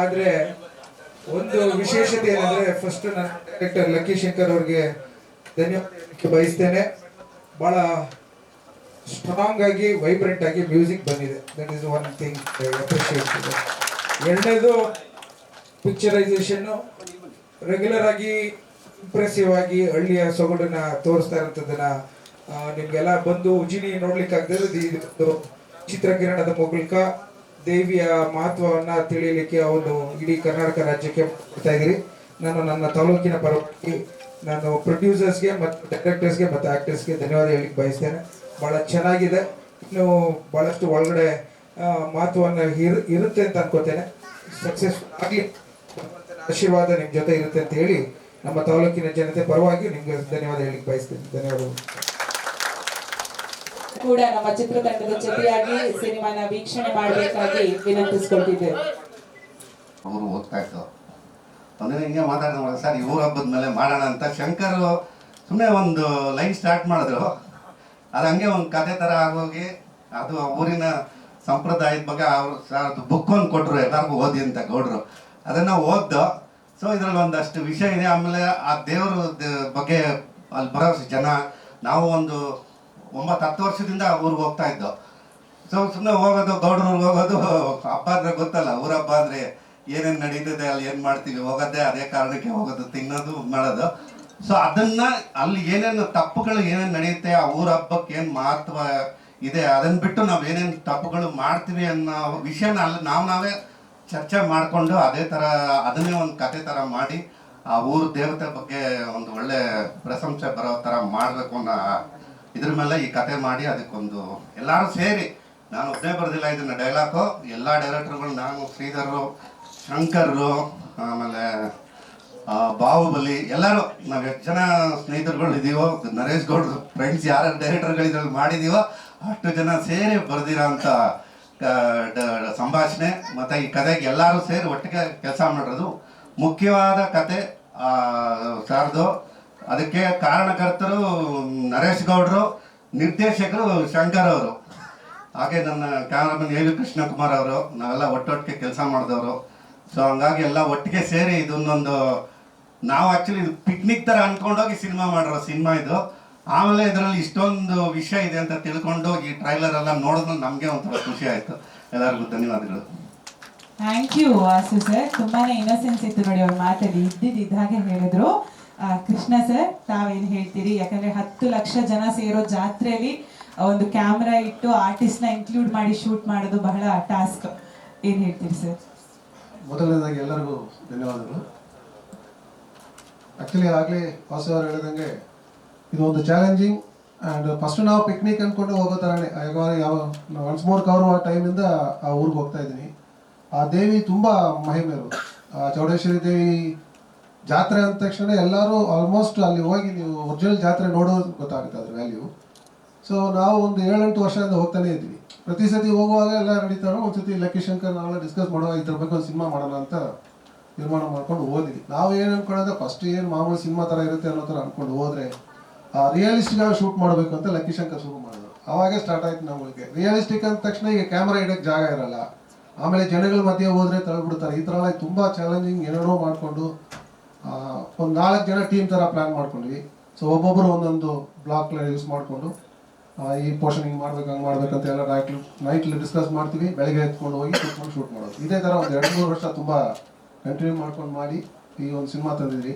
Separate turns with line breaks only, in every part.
ಆದರೆ ಒಂದು ವಿಶೇಷತೆ ಏನಂದ್ರೆ ಫಸ್ಟ್ ನಾನು ಡೈರೆಕ್ಟರ್ ಲಕ್ಕಿ ಶಂಕರ್ ಅವ್ರಿಗೆ ಧನ್ಯವಾದ ಬಯಸ್ತೇನೆ. ಬಹಳ ಸ್ಟ್ರಾಂಗ್ ಆಗಿ ವೈಬ್ರೆಂಟ್ ಆಗಿ ಮ್ಯೂಸಿಕ್ ಬಂದಿದೆ. That is one thing appreciate. ಎರಡನೇದು ಪಿಕ್ಚರೈಸೇಷನ್ನು ರೆಗ್ಯುಲರ್ ಆಗಿ ಇಂಪ್ರೆಸಿವ್ ಆಗಿ ಹಳ್ಳಿಯ ಸೊಗಡನ್ನ ತೋರಿಸ್ತಾ ಇರೋಂಥದ್ದನ್ನ ನಿಮ್ಗೆಲ್ಲ ಬಂದು ಉಜಿನಿ ನೋಡ್ಲಿಕ್ಕಾಗದೇ ಇದು ಚಿತ್ರಕಿರಣದ ಮೂಲಕ ದೇವಿಯ ಮಹತ್ವವನ್ನು ತಿಳಿಯಲಿಕ್ಕೆ ಅವರು ಇಡೀ ಕರ್ನಾಟಕ ರಾಜ್ಯಕ್ಕೆ ಮಾಡ್ತಾ ಇದ್ದೀರಿ. ನಾನು ನನ್ನ ತಾಲೂಕಿನ ಪರವಾಗಿ ನಾನು ಪ್ರೊಡ್ಯೂಸರ್ಸ್ಗೆ ಮತ್ತು ಡೈರೆಕ್ಟರ್ಸ್ಗೆ ಮತ್ತು ಆ್ಯಕ್ಟರ್ಸ್ಗೆ ಧನ್ಯವಾದ ಹೇಳಿಕ್ಕೆ ಬಯಸ್ತೇನೆ. ಭಾಳ ಚೆನ್ನಾಗಿದೆ. ಇನ್ನು ಭಾಳಷ್ಟು ಒಳಗಡೆ ಮಹತ್ವವನ್ನು ಇರುತ್ತೆ ಅಂತ ಅನ್ಕೋತೇನೆ. ಸಕ್ಸಸ್ಫುಲ್ ಆಗಲಿ, ಆಶೀರ್ವಾದ ನಿಮ್ಮ ಜೊತೆ ಇರುತ್ತೆ ಅಂತ ಹೇಳಿ ನಮ್ಮ ತಾಲೂಕಿನ ಜನತೆ ಪರವಾಗಿ ನಿಮ್ಗೆ ಧನ್ಯವಾದ ಹೇಳಿಕ್ಕೆ ಬಯಸ್ತೇನೆ. ಧನ್ಯವಾದಗಳು.
ಕೂಡ ನಮ್ಮ ಚಿತ್ರತಂಡದ ಜೊತೆಯಾಗಿ ಸಿನಿಮಾನ ವೀಕ್ಷಣೆ ಮಾಡಬೇಕಾಗಿ ವಿನಂತಿಸಿಕೊಳ್ತಿದ್ದೇವೆ.
ಅವರು ಹೋಗ್ತಾ ಇತ್ತು ಅಂದ್ರೆ ಹಿಂಗೆ ಮಾತಾಡಿದ ಸರ್ ಇವ್ರ ಹಬ್ಬದ ಮೇಲೆ ಮಾಡೋಣ ಅಂತ ಶಂಕರ್ ಸುಮ್ಮನೆ ಒಂದು ಲೈನ್ ಸ್ಟಾರ್ಟ್ ಮಾಡಿದ್ರು. ಅದು ಹಂಗೆ ಒಂದು ಕತೆ ಥರ ಆಗೋಗಿ ಅದು ಊರಿನ ಸಂಪ್ರದಾಯದ ಬಗ್ಗೆ ಅವರು ಸರ್ ಅದು ಬುಕ್ ಒಂದು ಕೊಟ್ಟರು ಎಲ್ಲರಿಗೂ ಓದಿ ಅಂತ ಗೌಡ್ರು. ಅದನ್ನು ಓದ್ದೋ. ಸೊ ಇದರಲ್ಲಿ ಒಂದಷ್ಟು ವಿಷಯ ಇದೆ. ಆಮೇಲೆ ಆ ದೇವ್ರ ಬಗ್ಗೆ ಅಲ್ಲಿ ಬರೋ ಜನ ನಾವು ಒಂದು 9-10 ವರ್ಷದಿಂದ ಊರಿಗೆ ಹೋಗ್ತಾ ಇದ್ದೋ. ಸೊ ಸುಮ್ಮನೆ ಹೋಗೋದು, ಗೌಡ್ರಿಗೆ ಹೋಗೋದು, ಹಬ್ಬ ಅಂದರೆ ಗೊತ್ತಲ್ಲ, ಊರ ಹಬ್ಬ ಅಂದರೆ ಏನೇನು ನಡೀತದೆ ಅಲ್ಲಿ ಏನು ಮಾಡ್ತೀವಿ, ಹೋಗೋದೇ ಅದೇ ಕಾರಣಕ್ಕೆ ಹೋಗೋದು, ತಿನ್ನೋದು ಮಾಡೋದು. ಸೊ ಅದನ್ನು ಅಲ್ಲಿ ಏನೇನು ತಪ್ಪುಗಳು ಏನೇನು ನಡೆಯುತ್ತೆ, ಆ ಊರ ಹಬ್ಬಕ್ಕೆ ಏನು ಮಹತ್ವ ಇದೆ ಅದನ್ನು ಬಿಟ್ಟು ನಾವು ಏನೇನು ತಪ್ಪುಗಳು ಮಾಡ್ತೀವಿ ಅನ್ನೋ ವಿಷಯನ ಅಲ್ಲಿ ನಾವೇ ಚರ್ಚೆ ಮಾಡಿಕೊಂಡು ಅದೇ ಥರ ಅದನ್ನೇ ಒಂದು ಕತೆ ಥರ ಮಾಡಿ ಆ ಊರು ದೇವತೆ ಬಗ್ಗೆ ಒಂದು ಒಳ್ಳೆ ಪ್ರಶಂಸೆ ಬರೋ ಥರ ಮಾಡಬೇಕು ಅನ್ನೋ ಇದ್ರ ಮೇಲೆ ಈ ಕತೆ ಮಾಡಿ ಅದಕ್ಕೊಂದು ಎಲ್ಲರೂ ಸೇರಿ, ನಾನು ಒಬ್ಬನೇ ಬರೋದಿಲ್ಲ ಇದನ್ನು ಡೈಲಾಗು, ಎಲ್ಲ ಡೈರೆಕ್ಟರ್ಗಳು, ನಾನು, ಶ್ರೀಧರು, ಶಂಕರ್ರು, ಆಮೇಲೆ ಬಾಹುಬಲಿ, ಎಲ್ಲರೂ ನಾವು ಎಷ್ಟು ಜನ ಸ್ನೇಹಿತರುಗಳು ಇದೀವೋ, ನರೇಶ್ ಗೌಡ್ರು ಫ್ರೆಂಡ್ಸ್ ಯಾರು ಡೈರೆಕ್ಟರ್ಗಳು ಇದ್ರಲ್ಲಿ ಮಾಡಿದೀವೋ ಅಷ್ಟು ಜನ ಸೇರಿ ಬರೆದಿರೋ ಅಂಥ ಸಂಭಾಷಣೆ ಮತ್ತು ಈ ಕತೆಗೆ ಎಲ್ಲರೂ ಸೇರಿ ಒಟ್ಟಿಗೆ ಕೆಲಸ ಮಾಡಿರೋದು. ಮುಖ್ಯವಾದ ಕತೆ ಸಾರ್ದು. ಅದಕ್ಕೆ ಕಾರಣಕರ್ತರು ನರೇಶ್ ಗೌಡ್ರು, ನಿರ್ದೇಶಕರು ಶಂಕರ್ ಅವರು, ಹಾಗೆ ನನ್ನ ಕ್ಯಾಮ್ರಾಮನ್ ಎ ವಿ ಕೃಷ್ಣಕುಮಾರ್ ಅವರು. ನಾವೆಲ್ಲ ಒಟ್ಟೊಟ್ಟಿಗೆ ಕೆಲಸ ಮಾಡಿದವರು. ಸೊ ಹಂಗಾಗಿ ಎಲ್ಲ ಒಟ್ಟಿಗೆ ಸೇರಿ ಇದನ್ನೊಂದು ನಾವು ಆ್ಯಕ್ಚುಲಿ ಇದು ಪಿಕ್ನಿಕ್ ಥರ ಅಂದ್ಕೊಂಡೋಗಿ ಸಿನಿಮಾ ಮಾಡಿರೋ ಸಿನಿಮಾ ಇದು. ಆಮೇಲೆ ಇದರಲ್ಲಿ ಇಷ್ಟೊಂದು ವಿಷಯ ಇದೆ ಅಂತ ತಿಳ್ಕೊಂಡು ಈ ಟ್ರೈಲರ್ ಎಲ್ಲ ನೋಡಿದ್ಮೇಲೆ ನಮಗೆ ಒಂಥರ ಖುಷಿ ಆಯಿತು. ಎಲ್ಲರಿಗೂ ಧನ್ಯವಾದಗಳು.
Thank you Vasu sir. ತುಂಬಾನೇ ಇನ್ನೋಸೆನ್ಸ್ ಇತ್ತು ನೋಡಿ ಅವ್ರ ಮಾತಲ್ಲಿ, ಇದ್ದ ಹಾಗೆ ಹೇಳಿದ್ರು. ಕೃಷ್ಣ ಸರ್, ತಾವೇನು ಹೇಳ್ತೀರಿ? ಯಾಕಂದ್ರೆ 10 ಲಕ್ಷ ಜನ ಸೇರೋ ಜಾತ್ರೆಯಲ್ಲಿ ಒಂದು ಕ್ಯಾಮ್ರಾ ಇಟ್ಟು ಆರ್ಟಿಸ್ಟ್ನ ಇನ್ಕ್ಲೂಡ್ ಮಾಡಿ ಶೂಟ್ ಮಾಡೋದು ಬಹಳ ಟಾಸ್ಕ್. ಏನು ಹೇಳ್ತೀರಿ ಸರ್?
ಮೊದಲನೇದಾಗಿ ಎಲ್ಲರಿಗೂ ಧನ್ಯವಾದಗಳು. ಆ್ಯಕ್ಚುಲಿ ಆಗಲೇ ವಾಸು ಅವರು ಹೇಳಿದಂಗೆ ಇದು ಒಂದು ಚಾಲೆಂಜಿಂಗ್ ಆ್ಯಂಡ್ ಫಸ್ಟ್ ನಾವು ಪಿಕ್ನಿಕ್ ಅಂದ್ಕೊಂಡು ಹೋಗೋ ಥರನೇ. ಯಾವ ಒನ್ಸ್ ಮೋರ್ ಕವರ್ ಆ ಟೈಮಿಂದ ಆ ಊರಿಗೆ ಹೋಗ್ತಾ ಇದ್ದೀನಿ. ಆ ದೇವಿ ತುಂಬ ಮಹಿಮೆ ಇರೋದು. ಆ ಚೌಡೇಶ್ವರಿ ದೇವಿ ಜಾತ್ರೆ ಅಂದ ತಕ್ಷಣ ಎಲ್ಲರೂ ಆಲ್ಮೋಸ್ಟ್ ಅಲ್ಲಿ ಹೋಗಿ ನೀವು ಒರಿಜಿನಲ್ ಜಾತ್ರೆ ನೋಡೋದು ಗೊತ್ತಾಗುತ್ತೆ ಅದ್ರ ವ್ಯಾಲ್ಯೂ. ಸೊ ನಾವು ಒಂದು 7-8 ವರ್ಷದಿಂದ ಹೋಗ್ತಾನೆ ಇದ್ವಿ. ಪ್ರತಿ ಸತಿ ಹೋಗುವಾಗ ಎಲ್ಲ ನಡೀತಾರೋ ಒಂದ್ಸತಿ ಲಕ್ಕಿ ಶಂಕರ್ ನಾವೆಲ್ಲ ಡಿಸ್ಕಸ್ ಮಾಡುವಾಗ ಇದ್ರ ಬಗ್ಗೆ ಒಂದು ಸಿನಿಮಾ ಮಾಡೋಣ ಅಂತ ತೀರ್ಮಾನ ಮಾಡ್ಕೊಂಡು ಹೋದ್ವಿ. ನಾವು ಏನು ಅಂದ್ಕೊಳ್ಳೋದು ಫಸ್ಟ್ ಏನು ಮಾಮೂಲಿ ಸಿನಿಮಾ ಥರ ಇರುತ್ತೆ ಅನ್ನೋ ಥರ ಅಂದ್ಕೊಂಡು ಹೋದರೆ ರಿಯಲಿಸ್ಟಿಕ್ ಆಗಿ ಶೂಟ್ ಮಾಡಬೇಕು ಅಂತ ಲಕ್ಕಿ ಶಂಕರ್ ಶುರು ಮಾಡಿದ್ರು. ಅವಾಗೇ ಸ್ಟಾರ್ಟ್ ಆಯ್ತು ನಮಗೆ. ರಿಯಲಿಸ್ಟಿಕ್ ಅಂದ ತಕ್ಷಣ ಈಗ ಕ್ಯಾಮ್ರಾ ಇಡೋಕ್ಕೆ ಜಾಗ ಇರಲ್ಲ, ಆಮೇಲೆ ಜನಗಳ ಮಧ್ಯೆ ಹೋದರೆ ತಳ್ಬಿಡ್ತಾರೆ. ಈ ಥರ ಎಲ್ಲ ತುಂಬ ಚಾಲೆಂಜಿಂಗ್ ಏನೇನೋ ಮಾಡಿಕೊಂಡು ಒಂದು 4 ಜನ ಟೀಮ್ ಥರ ಪ್ಲ್ಯಾನ್ ಮಾಡ್ಕೊಂಡ್ವಿ. ಸೊ ಒಬ್ಬೊಬ್ಬರು ಒಂದೊಂದು ಬ್ಲಾಕ್ ಯೂಸ್ ಮಾಡಿಕೊಂಡು ಈ ಪೋರ್ಷನ್ ಹಿಂಗೆ ಮಾಡ್ಬೇಕು ಹಂಗೆ ಮಾಡ್ಬೇಕಂತ ಎಲ್ಲ ನೈಟ್ಲಿ ಡಿಸ್ಕಸ್ ಮಾಡ್ತೀವಿ. ಬೆಳಗ್ಗೆ ಎತ್ಕೊಂಡು ಹೋಗಿ ಕುತ್ಕೊಂಡು ಶೂಟ್ ಮಾಡೋದು. ಇದೇ ಥರ ಒಂದು 2-3 ವರ್ಷ ತುಂಬ ಕಂಟಿನ್ಯೂ ಮಾಡ್ಕೊಂಡು ಮಾಡಿ ಈ ಒಂದು ಸಿನಿಮಾ ತಂದಿದ್ವಿ.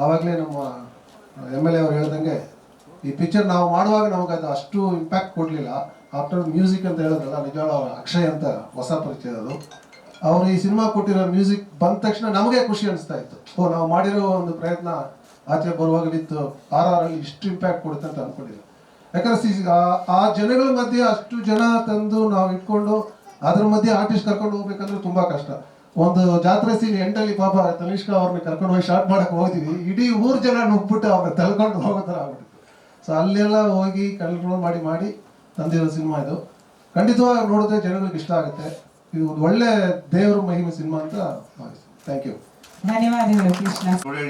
ಆವಾಗಲೇ ನಮ್ಮ MLA ಅವ್ರು ಹೇಳ್ದಂಗೆ ಈ ಪಿಕ್ಚರ್ ನಾವು ಮಾಡುವಾಗ ನಮಗೆ ಅದು ಅಷ್ಟು ಇಂಪ್ಯಾಕ್ಟ್ ಕೊಡಲಿಲ್ಲ. ಆಫ್ಟರ್ ಮ್ಯೂಸಿಕ್ ಅಂತ ಹೇಳಿದ್ರಲ್ಲ, ನಿಜವಾದ ಅಕ್ಷಯ್ ಅಂತ ಹೊಸ ಪರಿಚಯ ಅದು. ಅವರು ಈ ಸಿನಿಮಾ ಕೊಟ್ಟಿರೋ ಮ್ಯೂಸಿಕ್ ಬಂದ ತಕ್ಷಣ ನಮಗೆ ಖುಷಿ ಅನಿಸ್ತಾ ಇತ್ತು. ನಾವು ಮಾಡಿರೋ ಒಂದು ಪ್ರಯತ್ನ ಆಚೆ ಬರುವಾಗ ನಿಂತು RRರಲ್ಲಿ ಇಷ್ಟು ಇಂಪ್ಯಾಕ್ಟ್ ಕೊಡುತ್ತೆ ಅಂತ ಅಂದ್ಕೊಂಡಿಲ್ಲ. ಯಾಕಂದ್ರೆ ಆ ಜನಗಳ ಮಧ್ಯೆ ಅಷ್ಟು ಜನ ತಂದು ನಾವು ಇಟ್ಕೊಂಡು ಅದ್ರ ಮಧ್ಯೆ ಆರ್ಟಿಸ್ಟ್ ಕರ್ಕೊಂಡು ಹೋಗ್ಬೇಕಂದ್ರೆ ತುಂಬ ಕಷ್ಟ. ಒಂದು ಜಾತ್ರೆ ಸೀನ್ ಎಂಟಲ್ಲಿ ಪಾಪ ತನಿಷ್ಕಾ ಅವ್ರನ್ನ ಕರ್ಕೊಂಡು ಹೋಗಿ ಶಾರ್ಟ್ ಮಾಡಕ್ಕೆ ಹೋಗ್ತೀವಿ, ಇಡೀ ಊರು ಜನ ನುಗ್ಬಿಟ್ಟು ಅವ್ರನ್ನ ತಳ್ಕೊಂಡು ಹೋಗೋ ಥರ ಆಗ್ಬಿಟ್ಟಿತ್ತು. ಸೊ ಅಲ್ಲೆಲ್ಲ ಹೋಗಿ ಕಂಟ್ರೋಲ್ ಮಾಡಿ ತಂದಿರೋ ಸಿನಿಮಾ ಇದು. ಖಂಡಿತವಾಗಿ ನೋಡಿದ್ರೆ ಜನಗಳಿಗೆ ಇಷ್ಟ ಆಗುತ್ತೆ. ಇದು ಒಂದು ಒಳ್ಳೆ ದೇವ್ರ ಮಹಿಮೆ ಸಿನಿಮಾ ಅಂತ ಭಾವಿಸ್ತೀನಿ. Thank you.
ಧನ್ಯವಾದಗಳು ಕೃಷ್ಣ.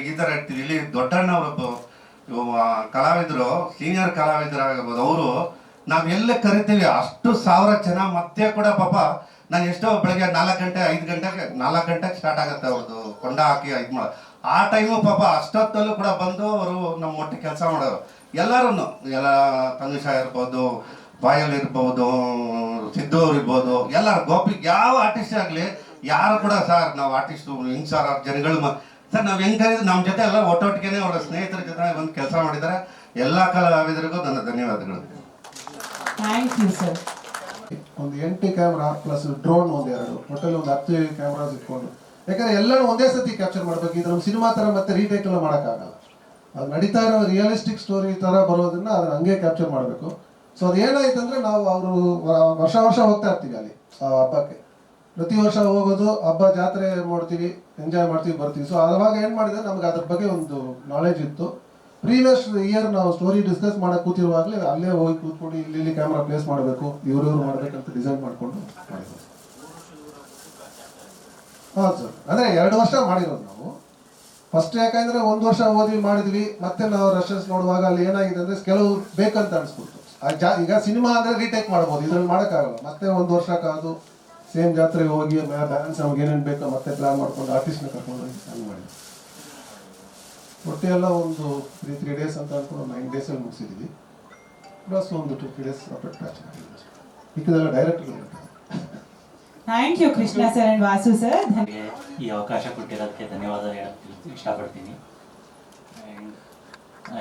ಈ ಥರ ಇರ್ತೀವಿ. ಇಲ್ಲಿ ದೊಡ್ಡಣ್ಣ ಅವರೊಬ್ಬ ಕಲಾವಿದರು, ಸೀನಿಯರ್ ಕಲಾವಿದರಾಗಬಹುದು. ಅವರು ನಾವು ಎಲ್ಲ ಕರಿತೀವಿ, ಅಷ್ಟು 1000 ಜನ ಮಧ್ಯೆ ಕೂಡ ಪಾಪ ನಾನು ಎಷ್ಟೋ ಬೆಳಗ್ಗೆ 4 ಗಂಟೆ 5 ಗಂಟೆಗೆ 4 ಗಂಟೆಗೆ ಸ್ಟಾರ್ಟ್ ಆಗುತ್ತೆ ಅವ್ರದ್ದು ಕೊಂಡ ಹಾಕಿ ಇದು ಮಾಡೋ ಆ ಟೈಮು ಪಾಪ ಅಷ್ಟೊತ್ತಲ್ಲೂ ಕೂಡ ಬಂದು ಅವರು ನಮ್ಮ ಒಟ್ಟಿಗೆ ಕೆಲಸ ಮಾಡೋರು ಎಲ್ಲರೂ ಎಲ್ಲ ತನುಷ ಇರ್ಬೋದು, ಪಾಯಲ್ ಇರ್ಬೋದು, ಸಿದ್ದು ಅವ್ರು ಇರ್ಬೋದು, ಎಲ್ಲರೂ ಗೋಪಿ ಯಾವ ಆರ್ಟಿಸ್ಟ್ ಆಗಲಿ ಯಾರು ಕೂಡ ಸರ್ ನಾವು ಆರ್ಟಿಸ್ಟು ಹಿಂಗೆ ಸರ್ ಜನಗಳು ಸರ್ ನಾವು ಹೆಂಗೆ ಕರೀದು ನಮ್ಮ ಜೊತೆ ಎಲ್ಲ ಒಟ್ಟೊಟ್ಟಿಗೆ ಅವರ ಸ್ನೇಹಿತರ ಜೊತೆ ಒಂದು ಕೆಲಸ ಮಾಡಿದ್ದಾರೆ. ಎಲ್ಲ ಕಲಾವಿದರಿಗೂ ನನ್ನ ಧನ್ಯವಾದಗಳು.
Thank you sir.
ಒಂದು 8 ಕ್ಯಾಮ್ರಾ ಪ್ಲಸ್ ಡ್ರೋನ್ ಒಂದೆರಡು, ಒಟ್ಟಲ್ಲಿ ಒಂದು 10 ಕ್ಯಾಮ್ರಾಸ್ ಇಟ್ಕೊಂಡು, ಯಾಕಂದ್ರೆ ಎಲ್ಲರೂ ಒಂದೇ ಸತಿ ಕ್ಯಾಪ್ಚರ್ ಮಾಡಬೇಕು. ಇದು ನಮ್ಮ ಸಿನಿಮಾ ಥರ ಮತ್ತೆ ರೀಟೇಕ್ ಎಲ್ಲ ಮಾಡೋಕ್ಕಾಗಲ್ಲ. ಅದು ನಡೀತಾ ಇರೋ ರಿಯಲಿಸ್ಟಿಕ್ ಸ್ಟೋರಿ ಥರ ಬರೋದನ್ನ ಅದನ್ನ ಹಂಗೆ ಕ್ಯಾಪ್ಚರ್ ಮಾಡಬೇಕು. ಸೊ ಅದು ಏನಾಯ್ತಂದ್ರೆ ನಾವು ಅವರು ವರ್ಷ ಹೋಗ್ತಾ ಇರ್ತೀವಿ ಅಲ್ಲಿ ಆ ಹಬ್ಬಕ್ಕೆ, ಪ್ರತಿ ವರ್ಷ ಹೋಗೋದು, ಹಬ್ಬ ಜಾತ್ರೆ ಮಾಡ್ತೀವಿ, ಎಂಜಾಯ್ ಮಾಡ್ತೀವಿ, ಬರ್ತೀವಿ. ಸೊ ಅವಾಗ ಏನು ಮಾಡಿದ್ರೆ ನಮ್ಗೆ ಅದ್ರ ಬಗ್ಗೆ ಒಂದು ನಾಲೆಜ್ ಇತ್ತು. ಪ್ರೀವಿಯಸ್ ಇಯರ್ ನಾವು ಸ್ಟೋರಿ ಡಿಸ್ಕಸ್ ಮಾಡಕ್ಕೆ ಕೂತಿರುವಾಗಲೇ ಅಲ್ಲೇ ಹೋಗಿ ಕೂತ್ಕೊಂಡು ಇಲ್ಲಿ ಕ್ಯಾಮ್ರಾ ಪ್ಲೇಸ್ ಮಾಡಬೇಕು, ಇವ್ರು ಮಾಡ್ಬೇಕಂತ ಡಿಸೈನ್ ಮಾಡಿಕೊಂಡು ಮಾಡಿದ್ವಿ. ಹಾಂ ಸರ್, ಅಂದರೆ 2 ವರ್ಷ ಮಾಡಿರೋದು ನಾವು. ಫಸ್ಟ್ ಯಾಕಂದರೆ 1 ವರ್ಷ ಓದಿ ಮಾಡಿದ್ವಿ, ಮತ್ತೆ ನಾವು ರಶಸ್ ನೋಡುವಾಗ ಅಲ್ಲಿ ಏನಾಗಿದೆ ಅಂದರೆ ಕೆಲವು ಬೇಕಂತ ಅನಿಸ್ಬಿಡ್ತು. ಈಗ ಸಿನಿಮಾ ಅಂದರೆ ರೀಟೇಕ್ ಮಾಡ್ಬೋದು, ಇದ್ರಲ್ಲಿ ಮಾಡೋಕ್ಕಾಗಲ್ಲ. ಮತ್ತೆ 1 ವರ್ಷ ಕಾದು ಸೇಮ್ ಜಾತ್ರೆಗೆ ಹೋಗಿ ಬ್ಯಾಲೆನ್ಸ್ ನಮ್ಗೆ ಏನೇನು ಬೇಕೋ ಮತ್ತೆ ಪ್ಲಾನ್ ಮಾಡ್ಕೊಂಡು ಆರ್ಟಿಸ್ಟ್ನ ಕರ್ಕೊಂಡು ಹೋಗಿ ಹಂಗೆ ಮಾಡಿದ್ವಿ. ಒಟ್ಟು ಎಲ್ಲ ಒಂದು 3 ಡೇಸ್ ಅಂತ ಅಂದ್ಕೊಂಡು 9 ಡೇಸಲ್ಲಿ ಮುಗಿಸಿದ್ವಿ. ಪ್ಲಸ್ ಒಂದು 2-3 ಡೇಸ್ ಸಪ್ರೇಟ್ ಪ್ಯಾಚ್ ಮಾಡಿದ್ವಿ. ಮಿಕ್ಕಿದೆಲ್ಲ direct.
Thank you Krishna sir and Vasu sir.
ಈ ಅವಕಾಶ ಕೊಟ್ಟಿರೋದಕ್ಕೆ ಧನ್ಯವಾದ ಹೇಳಕ್ಕೆ ಇಷ್ಟಪಡ್ತೀನಿ. ಆ್ಯಂಡ್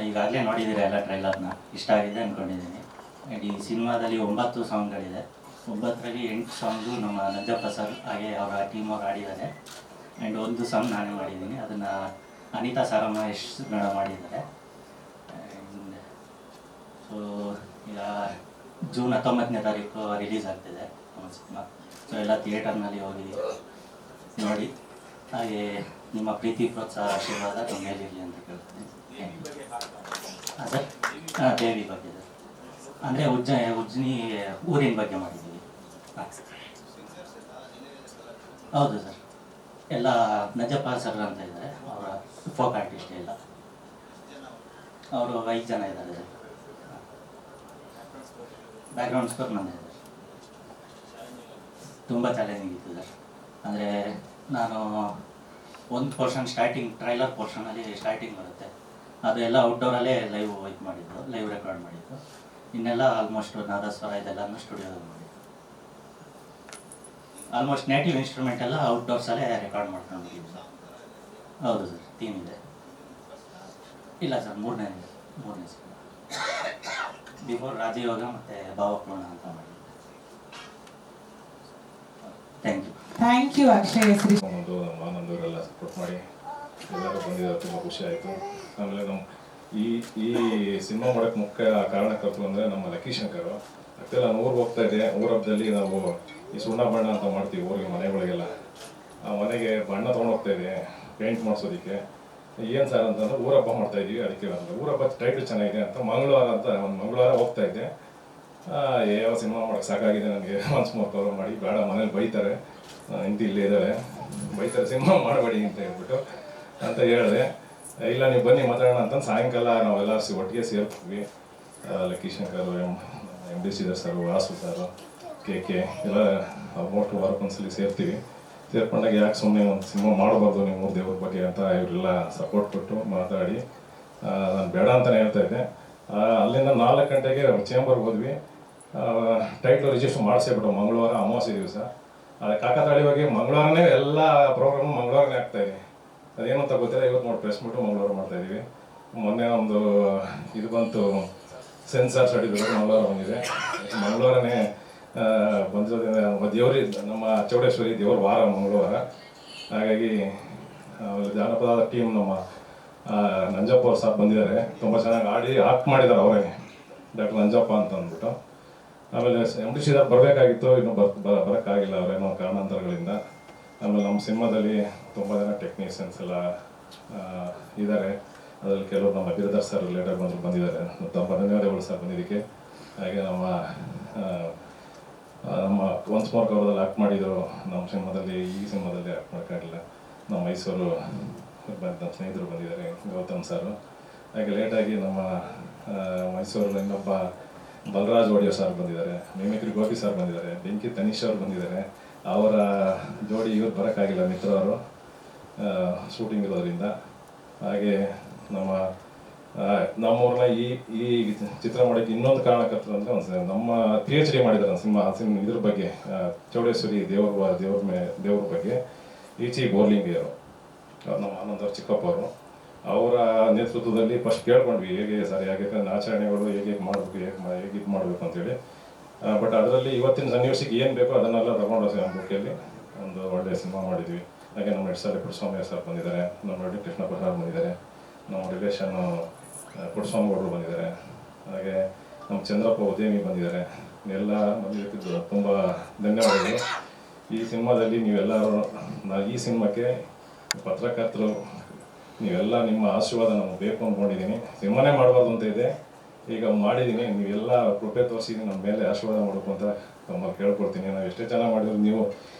ಈಗಾಗಲೇ ನೋಡಿದ್ದೀರಾ ಎಲ್ಲ ಟ್ರೈಲರ್ನ, ಇಷ್ಟ ಆಗಿದೆ ಅಂದ್ಕೊಂಡಿದ್ದೀನಿ. ಆ್ಯಂಡ್ ಈ ಸಿನಿಮಾದಲ್ಲಿ 9 ಸಾಂಗ್ಗಳಿದೆ. 9ರಲ್ಲಿ 8 ಸಾಂಗು ನಮ್ಮ ನಂಜಪ್ಪ ಸರ್ ಹಾಗೆ ಅವರ ಟೀಮ್ ಅವ್ರು ಆಡಿದ್ದಾರೆ. ಆ್ಯಂಡ್ 1 ಸಾಂಗ್ ನಾನೇ ಮಾಡಿದ್ದೀನಿ, ಅದನ್ನು ಅನಿತಾ ಸಾರಮ್ಮ ಮೇಡಮ್ ಮಾಡಿದ್ದಾರೆ. ಆ್ಯಂಡ್ ಸೊ ಈಗ ಜೂನ್ 19ನೇ ತಾರೀಕು ರಿಲೀಸ್ ಆಗ್ತಿದೆ ನಮ್ಮ ಸಿನಿಮಾ. ಸೊ ಎಲ್ಲ ಥಿಯೇಟರ್ನಲ್ಲಿ ಹೋಗಿ ನೋಡಿ, ಹಾಗೆ ನಿಮ್ಮ ಪ್ರೀತಿ ಪ್ರೋತ್ಸಾಹ ಆಶೀರ್ವಾದ ನಮ್ಮ ಮೇಲಿರಲಿ ಅಂತ ಕೇಳ್ತೀನಿ. ಹಾಂ ಸರ್, ಹಾಂ ದೇವಿ ಬಗ್ಗೆ ಸರ್, ಅಂದರೆ ಉಜ್ಜನಿ ಊರಿನ ಬಗ್ಗೆ ಮಾಡಿದ್ದೀವಿ. ಹಾಂ ಹೌದು ಸರ್, ಎಲ್ಲ ನಜಪ್ಪ ಸರ್ ಅಂತ ಇದ್ದಾರೆ, ಅವರ ಫೋಕ್ ಆರ್ಟಿಸ್ಟ್ ಎಲ್ಲ ಅವರು 5 ಜನ ಇದ್ದಾರೆ ಸರ್. ಬ್ಯಾಕ್ಗ್ರೌಂಡ್ ಸ್ಕೋರ್ ನಂದೇ ಸರ್. ತುಂಬ ಚಾಲೆಂಜಿಂಗ್ ಇತ್ತು ಸರ್. ಅಂದರೆ ನಾನು ಒಂದು ಪೋರ್ಷನ್ ಸ್ಟಾರ್ಟಿಂಗ್ ಟ್ರೈಲರ್ ಪೋರ್ಷನಲ್ಲಿ ಸ್ಟಾರ್ಟಿಂಗ್ ಬರುತ್ತೆ, ಅದು ಎಲ್ಲ ಔಟ್ಡೋರಲ್ಲೇ ಲೈವ್ ಲೈವ್ ರೆಕಾರ್ಡ್ ಮಾಡಿದ್ದು. ಇನ್ನೆಲ್ಲ ಆಲ್ಮೋಸ್ಟ್ ನಾದಸ್ವರ ಇದೆಲ್ಲನೂ ಸ್ಟುಡಿಯೋದಲ್ಲಿ ಮಾಡಿದ್ದು. ಆಲ್ಮೋಸ್ಟ್ ನೇಟಿವ್ ಇನ್ಸ್ಟ್ರೂಮೆಂಟ್ ಎಲ್ಲ ಔಟ್ಡೋರ್ಸಲ್ಲೇ ರೆಕಾರ್ಡ್ ಮಾಡ್ಕೊಂಡಿದ್ದೀವಿ ಸರ್. ಹೌದು ಸರ್, ಥೀಮ್ ಇದೆ. ಇಲ್ಲ ಸರ್, ಮೂರನೇ ಸರ್. ಬಿಫೋರ್ ರಾಜಯೋಗ ಮತ್ತು ಭಾವಪೂರ್ಣ ಅಂತ ಮಾಡಿದ್ದೆ. Thank you.
Thank you Akshay Shri.
ಒಂದು ನಮ್ಮ ಆನಂದವರೆಲ್ಲ ಸಪೋರ್ಟ್ ಮಾಡಿ ಎಲ್ಲರೂ ಬಂದಿದ್ದಾರೆ, ತುಂಬ ಖುಷಿ ಆಯಿತು. ಆಮೇಲೆ ನಮ್ಮ ಈ ಸಿನಿಮಾ ಮಾಡೋಕ್ಕೆ ಮುಖ್ಯ ಕಾರಣಕರ್ತರು ಅಂದರೆ ನಮ್ಮ ಲಕ್ಕಿ ಶಂಕರು. ಆ್ಯಕ್ಚುಲಿ ನಾನು ಊರಿಗೆ ಹೋಗ್ತಾ ಇದ್ದೆ. ಊರ ಹಬ್ಬದಲ್ಲಿ ನಾವು ಈ ಸುಣ್ಣ ಬಣ್ಣ ಅಂತ ಮಾಡ್ತೀವಿ ಊರಿಗೆ, ಮನೆಗಳಿಗೆಲ್ಲ. ಆ ಮನೆಗೆ ಬಣ್ಣ ತೊಗೊಂಡೋಗ್ತಾ ಇದ್ದೆ ಪೇಂಟ್ ಮಾಡಿಸೋದಕ್ಕೆ. ಏನು ಸರ್ ಅಂತಂದ್ರೆ ಊರ ಹಬ್ಬ ಮಾಡ್ತಾಯಿದ್ದೀವಿ, ಅದಕ್ಕೆ ಅಂದರೆ ಊರ ಹಬ್ಬ ಟೈಟಲ್ ಚೆನ್ನಾಗಿದೆ ಅಂತ ಮಂಗಳವಾರ ಹೋಗ್ತಾ ಇದ್ದೆ. ಯಾವ ಸಿನಿಮಾ ಮಾಡೋಕ್ಕೆ ಸಾಕಾಗಿದೆ ನನಗೆ, ಒನ್ಸ್ ಮೋರ್ ಕವರ್ ಮಾಡಿ, ಬೇಡ ಮನೇಲಿ ಬೈತಾರೆ, ಹೆಂಡತಿ ಇಲ್ಲೇ ಇದ್ದಾಳೆ, ಬೈತಾರೆ ಸಿನಿಮಾ ಮಾಡಬೇಡಿ ಅಂತ ಹೇಳ್ಬಿಟ್ಟು ಅಂತ ಹೇಳಿದೆ. ಇಲ್ಲ ನೀವು ಬನ್ನಿ ಮಾತಾಡೋಣ ಅಂತ ಸಾಯಂಕಾಲ ನಾವೆಲ್ಲ ಒಟ್ಟಿಗೆ ಸೇರ್ತೀವಿ. Lucky Shankar, MD Shridhar sir, Vasu sir, KK ಎಲ್ಲ ಆಲ್ಮೋಸ್ಟ್ ವಾರಕ್ಕೊಂದ್ಸಲಿ ಸೇರ್ತೀವಿ. ಸೇರ್ಕೊಂಡಾಗ ಯಾಕೆ ಸುಮ್ಮನೆ ಒಂದು ಸಿನಿಮಾ ಮಾಡಬಾರ್ದು ನೀವು 3 ದೇವ್ರ ಬಗ್ಗೆ ಅಂತ ಇವರೆಲ್ಲ ಸಪೋರ್ಟ್ ಕೊಟ್ಟು ಮಾತಾಡಿ ನಾನು ಬೇಡ ಅಂತಲೇ ಹೇಳ್ತಾ ಇದ್ದೆ. ಅಲ್ಲಿಂದ 4 ಗಂಟೆಗೆ ಚೇಂಬರ್ಗೆ ಹೋದ್ವಿ. ಟೈಟ್ಲು ರಿಜಿಸ್ಟರ್ ಮಾಡಿಸ್ಬಿಟ್ಟು ಮಂಗಳವಾರ ಅಮಾವಾಸ್ಯೆ ದಿವಸ. ಅದು ಕಾಕತಾಳೀಯವಾಗಿ ಮಂಗಳವಾರನೇ ಎಲ್ಲ ಪ್ರೋಗ್ರಾಮು ಮಂಗಳವಾರನೇ ಆಗ್ತಾಯಿದೆ. ಅದೇನು ಅಂತ ಗೊತ್ತಿಲ್ಲ. ಇವತ್ತು ನೋಡಿ ಪ್ರೆಸ್ ಮೀಟು ಮಂಗಳವಾರ ಮಾಡ್ತಾಯಿದ್ದೀವಿ. ಮೊನ್ನೆ ಒಂದು ಇದು ಬಂತು, ಸೆನ್ಸಾರ್ ಸರ್ಟಿಫಿಕೇಟ್ ಮಂಗಳವಾರ ಬಂದಿದೆ. ಮಂಗಳವಾರನೇ ಬಂದಿರೋದ್ರಿಂದ ದೇವ್ರಿ ನಮ್ಮ ಚೌಡೇಶ್ವರಿ ದೇವ್ರ ವಾರ ಮಂಗಳವಾರ. ಹಾಗಾಗಿ ಜಾನಪದ ಟೀಮ್ ನಮ್ಮ ನಂಜಪ್ಪ ಅವ್ರು ಸಹ ಬಂದಿದ್ದಾರೆ. ತುಂಬ ಚೆನ್ನಾಗಿ ಆಕ್ಟ್ ಮಾಡಿದ್ದಾರೆ ಅವರೇ, ಡಾಕ್ಟರ್ ನಂಜಪ್ಪ ಅಂತ ಅಂದ್ಬಿಟ್ಟು. ಆಮೇಲೆ MD ಶ್ರೀಧರ್ ಬರಬೇಕಾಗಿತ್ತು, ಇನ್ನೂ ಬರೋಕ್ಕಾಗಿಲ್ಲ ಅವರೇನೋ ಕಾರಣಾಂತರಗಳಿಂದ. ಆಮೇಲೆ ನಮ್ಮ ಸಿನಿಮಾದಲ್ಲಿ ತುಂಬ ಜನ ಟೆಕ್ನಿಷಿಯನ್ಸ್ ಎಲ್ಲ ಇದ್ದಾರೆ. ಅದರಲ್ಲಿ ಕೆಲವರು ನಮ್ಮ ಬಿರದರ್ ಸರ್ ಲೇಟರ್ ಬಂದಿದ್ದಾರೆ. ತುಂಬ ಧನ್ಯವಾದಗಳು ಸರ್ ಬಂದಿದ್ದಕ್ಕೆ. ಹಾಗೆ ನಮ್ಮ ಒನ್ಸ್ ಮೋರ್ ಕವರ್ದಲ್ಲಿ ಆ್ಯಕ್ಟ್ ಮಾಡಿದರು ನಮ್ಮ ಸಿನಿಮಾದಲ್ಲಿ. ಈ ಸಿನಿಮಾದಲ್ಲಿ ಆ್ಯಕ್ಟ್ ಮಾಡೋಕ್ಕಾಗಿಲ್ಲ. ನಮ್ಮ ಮೈಸೂರು ನಮ್ಮ ಸ್ನೇಹಿತರು ಬಂದಿದ್ದಾರೆ, ಗೌತಮ್ ಸರ್. ಹಾಗೆ ಲೇಟಾಗಿ ನಮ್ಮ ಮೈಸೂರಲ್ಲಿ ಇನ್ನೊಬ್ಬ ಬಲರಾಜ್ ಒಡಿಯೋ ಸರ್ ಬಂದಿದ್ದಾರೆ, ಮಿಮಿಕ್ರಿ ಗೋಪಿ ಸರ್ ಬಂದಿದ್ದಾರೆ, ಬೆಂಕಿ ತನೀಶ್ ಅವರು ಬಂದಿದ್ದಾರೆ. ಅವರ ಜೋಡಿ ಇವ್ರು ಬರೋಕ್ಕಾಗಿಲ್ಲ ಮಿತ್ರವರು ಶೂಟಿಂಗ್ ಇರೋದ್ರಿಂದ. ಹಾಗೆ ನಮ್ಮವ್ರನ್ನ ಈ ಚಿತ್ರ ಮಾಡೋಕ್ಕೆ ಇನ್ನೊಂದು ಕಾರಣಕರ್ತರು ಅಂದರೆ ಒಂದು ನಮ್ಮ PhD ಮಾಡಿದ್ದಾರೆ ಸಿನಿಮಾ ಇದ್ರ ಬಗ್ಗೆ, ಚೌಡೇಶ್ವರಿ ದೇವ್ರ ಬಗ್ಗೆ ಈಚಿ ಬೋರ್ಲಿಂಗಿಯವರು, ನಮ್ಮ ಆನಂದವ್ರ ಚಿಕ್ಕಪ್ಪ ಅವರು. ಅವರ ನೇತೃತ್ವದಲ್ಲಿ ಫಸ್ಟ್ ಕೇಳ್ಕೊಂಡ್ವಿ ಹೇಗೆ ಸರ್ ಯಾಕೆಂದ್ರೆ ಆಚರಣೆಗಳು ಹೇಗೆ ಮಾಡಬೇಕು ಹೇಗೆ ಇದು ಮಾಡಬೇಕು ಅಂತೇಳಿ. ಬಟ್ ಅದರಲ್ಲಿ ಇವತ್ತಿನ ಸನ್ನಿವೇಶಕ್ಕೆ ಏನು ಬೇಕೋ ಅದನ್ನೆಲ್ಲ ತಗೊಂಡು ಬುಕ್ಕಲ್ಲಿ ಒಂದು ಒಳ್ಳೆಯ ಸಿನಿಮಾ ಮಾಡಿದ್ವಿ. ಹಾಗೆ ನಮ್ಮ ಹೆಡ್ಸಾರಿ ಪುಟ್ಟಸ್ವಾಮಿ ಸರ್ ಬಂದಿದ್ದಾರೆ, ನಮ್ಮ ರೆಡ್ಡಿ ಕೃಷ್ಣ ಪ್ರಸಾದ್ ಬಂದಿದ್ದಾರೆ, ನಮ್ಮ ರಿಲೇಷನ್ನು ಪುಟ್ಟಸ್ವಾಮಿ ಗೌಡರು ಬಂದಿದ್ದಾರೆ, ಹಾಗೆ ನಮ್ಮ ಚಂದ್ರಪ್ಪ ಉದ್ಯಮಿ ಬಂದಿದ್ದಾರೆ. ಎಲ್ಲ ಬಂದಿದ್ದಕ್ಕೆ ತುಂಬ ಧನ್ಯವಾದಗಳು. ಈ ಸಿನಿಮಾದಲ್ಲಿ ನೀವೆಲ್ಲರೂ ಈ ಸಿನಿಮಾಕ್ಕೆ ಪತ್ರಕರ್ತರು ನೀವೆಲ್ಲ ನಿಮ್ಮ ಆಶೀರ್ವಾದ ನಮಗೆ ಬೇಕು ಅಂದ್ಕೊಂಡಿದ್ದೀನಿ. ಸಿನಿಮಾನೇ ಮಾಡಬಾರ್ದು ಅಂತ ಇದೆ, ಈಗ ಮಾಡಿದ್ದೀನಿ. ನೀವೆಲ್ಲ ಕೃಪೆ ತೋರಿಸಿ ನಮ್ಮ ಮೇಲೆ ಆಶೀರ್ವಾದ ಮಾಡಬೇಕು ಅಂತ ತಮ್ಮಲ್ಲಿ ಕೇಳ್ಕೊಳ್ತೀನಿ. ನಾವು ಎಷ್ಟೇ ಚೆನ್ನಾಗಿ ಮಾಡಿದ್ರು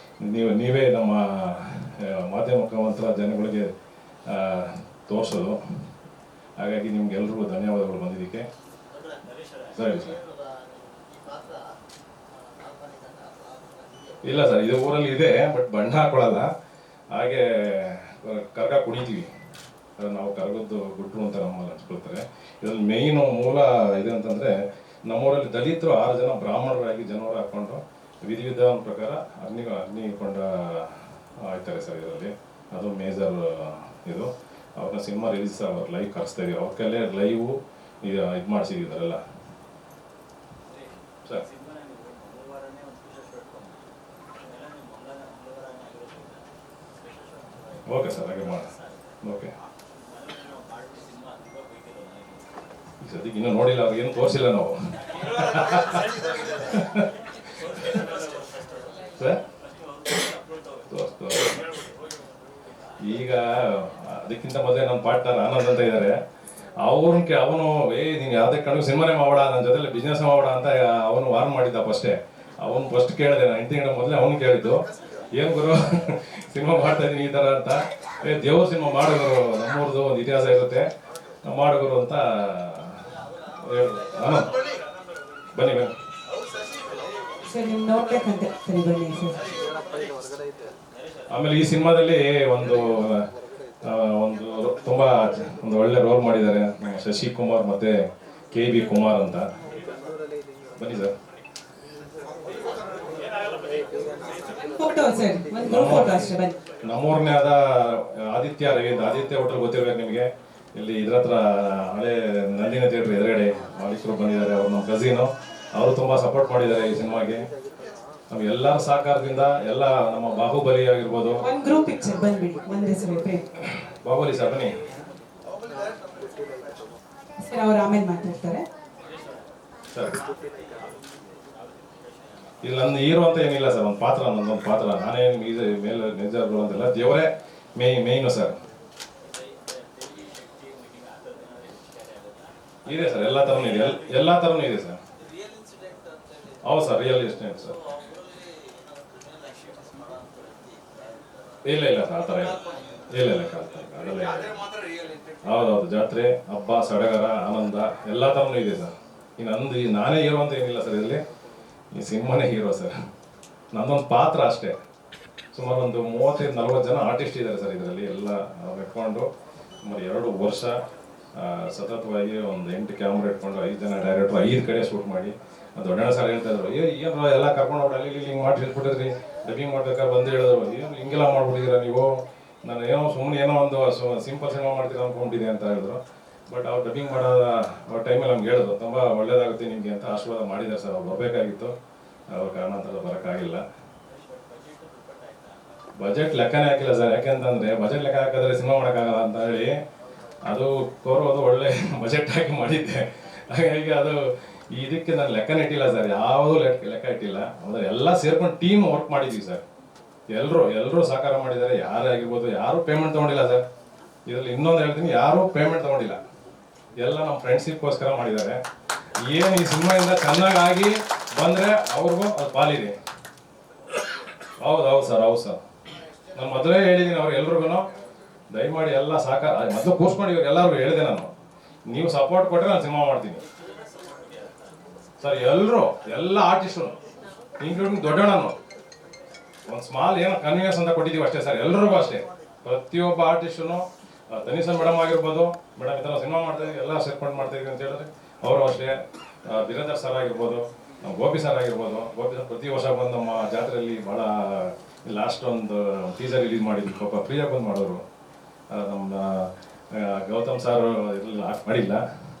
ನೀವೇ ನಮ್ಮ ಮಾಧ್ಯಮ ಮುಖಾಂತರ ಜನಗಳಿಗೆ ತೋರಿಸೋದು. ಹಾಗಾಗಿ ನಿಮ್ಗೆಲ್ರಿಗೂ ಧನ್ಯವಾದಗಳು ಬಂದಿದ್ದಕ್ಕೆ. ಸರಿ ಸರ್. ಇಲ್ಲ ಸರ್, ಇದು ಊರಲ್ಲಿ ಇದೆ, ಬಟ್ ಬಣ್ಣ ಹಾಕೊಳ್ಳಲ್ಲ. ಹಾಗೆ ಕರ್ಗ ಕುಡಿತೀವಿ, ನಾವು ಕರಗದ್ದು ಗುಡ್ರು ಅಂತ ನಮ್ಮಲ್ಲಿ ಹಂಚ್ಕೊಳ್ತಾರೆ. ಇದರಲ್ಲಿ ಮೇಯ್ನು ಮೂಲ ಇದೆ ಅಂತಂದರೆ, ನಮ್ಮೂರಲ್ಲಿ ದಲಿತರು 6 ಜನ ಬ್ರಾಹ್ಮಣರಾಗಿ ಜನವರ ಹಾಕ್ಕೊಂಡು ವಿಧಿವಿಧಾನ ಪ್ರಕಾರ ಅಗ್ನಿಕೊಂಡ ಆಯ್ತಾರೆ ಸರ್ ಇದರಲ್ಲಿ. ಅದು ಮೇಜರ್ ಇದು. ಅವ್ರನ್ನ ಸಿನಿಮಾ ರಿಲೀಸ್ ಅವ್ರು ಲೈವ್ ಕರೆಸ್ತಾ ಇದೀವಿ, ಅವ್ರ ಕೈಲೇ ಲೈವು ಇದು ಮಾಡಿಸಿದ್ವಿ ಇದರೆಲ್ಲ ಸರ್. ಓಕೆ ಸರ್, ಹಾಗೆ ಮಾಡಿ. ಓಕೆ, ಈ ಸದ್ಯಕ್ಕೆ ಇನ್ನೂ ನೋಡಿಲ್ಲ, ಅವ್ರಿಗೇನು ತೋರಿಸಿಲ್ಲ ನಾವು ಸರ್. ಈಗ ಅದಕ್ಕಿಂತ ಮೊದಲೇ ನಮ್ಮ ಪಾರ್ಟ್ನರ್ ಆನಂದ್ ಅಂತ ಇದ್ದಾರೆ. ಅವನು ನೀನು ಯಾವುದೇ ಕಣ್ಣು ಸಿನಿಮಾನೇ ಮಾಡೋಣ, ನನ್ನ ಜೊತೆ ಬಿಸ್ನೆಸ್ ಮಾಡೋಣ ಅಂತ ಅವನು ವಾರ್ನ್ ಮಾಡಿದ್ದ ಫಸ್ಟೇ. ಅವನು ಫಸ್ಟ್ ಕೇಳಿದೆ, ನಾನು 8 ತಿಂಗಳ ಮೊದಲೇ ಅವನು ಕೇಳಿದ್ದು, ಏನು ಗುರು ಸಿನಿಮಾ ಮಾಡ್ತಾ ಇದ್ದೀನಿ ಈ ಥರ ಅಂತ. ದೇವ್ರ ಸಿನಿಮಾ ಮಾಡೋರು, ನಮ್ಮೂರ್ದು ಒಂದು ಇತಿಹಾಸ ಇರುತ್ತೆ, ಮಾಡೋರು ಅಂತ ಹೇಳಿದ್ರು. ಬನ್ನಿ ಬನ್ನಿ
ಸರ್, ನೀವು ನೋಡ್ಬೇಕಂತೆ. ಸರಿ ಬನ್ನಿ ಸರ್.
ಆಮೇಲೆ ಈ ಸಿನಿಮಾದಲ್ಲಿ ಒಂದು ತುಂಬಾ ಒಂದು ಒಳ್ಳೆ ರೋಲ್ ಮಾಡಿದ್ದಾರೆ ಶಶಿ ಕುಮಾರ್ ಮತ್ತೆ KB ಕುಮಾರ್ ಅಂತ. ಬನ್ನಿ ಸರ್.
ಫೋಟೋ ಸರ್, ಒಂದು ಗ್ರೂಪ್ ಫೋಟೋ ಅಷ್ಟೇ ಬನ್ನಿ.
ನಮ್ಮೂರನೇ ಆದ ಆದಿತ್ಯ ಹೋಟೆಲ್ ಗೊತ್ತಿರ್ಬೇಕು ನಿಮಗೆ, ಇಲ್ಲಿ ಇದ್ರ ಹತ್ರ ಹಳೆ ನಂದಿನಿ ಥಿಯೇಟರ್ ಎದುರುಗಡೆ ಮಾಲೀಕರು ಬಂದಿದ್ದಾರೆ. ಅವ್ರು ನಮ್ಮ ಕಸಿನು, ಅವರು ತುಂಬಾ ಸಪೋರ್ಟ್ ಮಾಡಿದ್ದಾರೆ ಈ ಸಿನಿಮಾಗೆ. ನಮ್ಗೆ ಎಲ್ಲರ ಸಹಕಾರದಿಂದ ಎಲ್ಲ ನಮ್ಮ ಬಾಹುಬಲಿ ಆಗಿರ್ಬೋದು.
ಒಂದು ಗ್ರೂಪ್ ಪಿಕ್ಚರ್ ಬಂದ್ಬಿಡಿ, ಒಂದೇ ಸರಿ
ಬಾಹುಬಲಿ ಸರ್ ಬನ್ನಿ
ಸರ್, ಅವ್ರು ಆಮೇಲೆ ಮಾತಾಡ್ತಾರೆ
ಸರ್. ಇಲ್ಲಿ ನನ್ನ ಹೀರೋ ಅಂತ ಏನಿಲ್ಲ ಸರ್, ಒಂದು ಪಾತ್ರ, ನನ್ನೊಂದು ಪಾತ್ರ. ನಾನೇನು ಮೇಲೆ ಮೇಜರ್ ಅಂತೆಲ್ಲ, ದೇವರೇ ಮೇಯ್ನು ಸರ್. ಇದೆ ಸರ್, ಎಲ್ಲ ಥರನೂ ಇದೆ, ಎಲ್ಲ ಥರನೂ ಇದೆ ಸರ್. ಹೌದು ಸರ್, ರಿಯಲ್ ಎಸ್ಟೇಟ್ ಸರ್. ಇಲ್ಲ ಸರ್, ಆ ಥರ ಇಲ್ಲ ಅದೆಲ್ಲ ಹೌದೌದು. ಜಾತ್ರೆ, ಹಬ್ಬ, ಸಡಗರ, ಆನಂದ ಎಲ್ಲ ಥರನೂ ಇದೆ ಸರ್. ನಾನೇ ಹೀರೋ ಅಂತ ಏನಿಲ್ಲ ಸರ್, ಇದರಲ್ಲಿ ಈ ಸಿನಿಮಾನೇ ಹೀರೋ ಸರ್. ನಂದೊಂದು ಪಾತ್ರ ಅಷ್ಟೇ. ಸುಮಾರು ಒಂದು 35-40 ಜನ ಆರ್ಟಿಸ್ಟ್ ಇದ್ದಾರೆ ಸರ್ ಇದರಲ್ಲಿ. ಎಲ್ಲ ಇಟ್ಕೊಂಡು ಸುಮಾರು 2 ವರ್ಷ ಸತತವಾಗಿ ಒಂದು 8 ಕ್ಯಾಮ್ರಾ ಇಟ್ಕೊಂಡು 5 ಜನ ಡೈರೆಕ್ಟ್ರು 5 ಕಡೆ ಶೂಟ್ ಮಾಡಿ. ದೊಡ್ಡಣ್ಣ ಸರ್ ಹೇಳ್ತಾ ಇದ್ರು, ಏನು ಎಲ್ಲ ಕರ್ಕೊಂಡು ಹೋಗಿ ಅಲ್ಲಿ ಹಿಂಗೆ ಮಾಡಿ ಹೇಳ್ಬಿಟ್ಟಿದ್ರಿ, ಡಬ್ಬಿಂಗ್ ಮಾಡ್ಬೇಕಾದ್ರೆ ಬಂದು ಹೇಳಿದ್ರು, ಏನು ಹಿಂಗೆಲ್ಲ ಮಾಡ್ಬಿಟ್ಟಿದ್ದೀರಾ ನೀವು, ನಾನು ಸುಮ್ಮನೆ ಒಂದು ಸಿಂಪಲ್ ಸಿನಿಮಾ ಮಾಡ್ತೀರಾ ಅಂದ್ಕೊಂಡಿದ್ದೆ ಅಂತ ಹೇಳಿದ್ರು. ಬಟ್ ಅವ್ರು ಡಬ್ಬಿಂಗ್ ಮಾಡೋ ಟೈಮಲ್ಲಿ ನಮ್ಗೆ ಹೇಳಿದ್ರು, ತುಂಬ ಒಳ್ಳೇದಾಗುತ್ತೆ ನಿಮಗೆ ಅಂತ ಆಶೀರ್ವಾದ ಮಾಡಿದ್ದಾರೆ ಸರ್. ಅವ್ರು ಬರಬೇಕಾಗಿತ್ತು, ಅವ್ರ ಕಾರಣಾಂತರ ಬರೋಕ್ಕಾಗಿಲ್ಲ. ಬಜೆಟ್ ಲೆಕ್ಕನೇ ಹಾಕಿಲ್ಲ ಸರ್. ಯಾಕೆಂತಂದರೆ ಬಜೆಟ್ ಲೆಕ್ಕ ಹಾಕಿದ್ರೆ ಸಿನಿಮಾ ಮಾಡೋಕ್ಕಾಗಲ್ಲ ಅಂತ ಹೇಳಿ ಅದು ಒಳ್ಳೆ ಬಜೆಟ್ ಹಾಕಿ ಮಾಡಿದ್ದೆ. ಹಾಗಾಗಿ ಅದು ಇದಕ್ಕೆ ನಾನು ಲೆಕ್ಕನೇ ಇಟ್ಟಿಲ್ಲ ಸರ್, ಯಾವುದೂ ಲೆಕ್ಕ ಇಟ್ಟಿಲ್ಲ. ಅಂದರೆ ಎಲ್ಲ ಸೇರ್ಕೊಂಡು ಟೀಮ್ ವರ್ಕ್ ಮಾಡಿದ್ವಿ ಸರ್. ಎಲ್ಲರೂ ಸಹಕಾರ ಮಾಡಿದ್ದಾರೆ. ಯಾರೇ ಆಗಿರ್ಬೋದು, ಯಾರೂ ಪೇಮೆಂಟ್ ತೊಗೊಂಡಿಲ್ಲ ಸರ್ ಇದರಲ್ಲಿ. ಇನ್ನೊಂದು ಹೇಳ್ತೀನಿ, ಯಾರೂ ಪೇಮೆಂಟ್ ತೊಗೊಂಡಿಲ್ಲ, ಎಲ್ಲ ನಮ್ಮ ಫ್ರೆಂಡ್ಶಿಪ್ಗೋಸ್ಕರ ಮಾಡಿದ್ದಾರೆ. ಏನು ಈ ಸಿನಿಮಾಯಿಂದ ಚೆನ್ನಾಗಿ ಬಂದರೆ ಅವ್ರಿಗೂ ಅದು ಪಾಲಿದೆ. ಹೌದು ಸರ್. ನಾನು ಮೊದಲೇ ಹೇಳಿದ್ದೀನಿ ಅವ್ರಿಗೆಲ್ರಿಗೂ, ದಯಮಾಡಿ ಎಲ್ಲ ಸಹಕಾರ ಮೊದಲು ಕೂರ್ಸ್ಕೊಂಡು ಇವ್ರಿಗೆಲ್ಲರಿಗೂ ಹೇಳಿದೆ ನಾನು, ನೀವು ಸಪೋರ್ಟ್ ಕೊಟ್ಟರೆ ನಾನು ಸಿನಿಮಾ ಮಾಡ್ತೀನಿ ಸರ್. ಎಲ್ಲ ಆರ್ಟಿಸ್ಟು ಇನ್ಕ್ಲೂಡಿಂಗ್ ದೊಡ್ಡಣ್ಣನು ಒಂದು ಸ್ಮಾಲ್ ಏನೋ ಕನ್ವೀನಿಯನ್ಸ್ ಅಂತ ಕೊಟ್ಟಿದ್ದೀವಿ ಅಷ್ಟೇ ಸರ್, ಎಲ್ರಿಗೂ ಅಷ್ಟೇ. ಪ್ರತಿಯೊಬ್ಬ ಆರ್ಟಿಸ್ಟು ತನಿಷನ್ ಮೇಡಮ್ ಆಗಿರ್ಬೋದು, ಮೇಡಮ್ ಈ ಥರ ಸಿನಿಮಾ ಮಾಡ್ತಾಯಿದ್ದೀವಿ ಎಲ್ಲ ಸೇರ್ಕೊಂಡು ಮಾಡ್ತಾಯಿದ್ದೀವಿ ಅಂತ ಹೇಳಿದ್ರೆ ಅವರು ಅಷ್ಟೇ. ಬೀರೇಂದ್ರ ಸರ್ ಆಗಿರ್ಬೋದು, ಗೋಪಿ ಸರ್ ಆಗಿರ್ಬೋದು. ಗೋಪಿ ಸರ್ ಪ್ರತಿ ವರ್ಷ ಬಂದು ನಮ್ಮ ಜಾತ್ರೆಯಲ್ಲಿ ಭಾಳ ಲಾಸ್ಟ್ ಒಂದು ಟೀಸರ್ ರಿಲೀಸ್ ಮಾಡಿದ್ವಿ, ಪಾಪ ಫ್ರೀಯಾಗಿ ಬಂದು ಮಾಡೋರು. ನಮ್ಮ ಗೌತಮ್ ಸರ್ ಇರಲಿಲ್ಲ, ಮಾಡಿಲ್ಲ.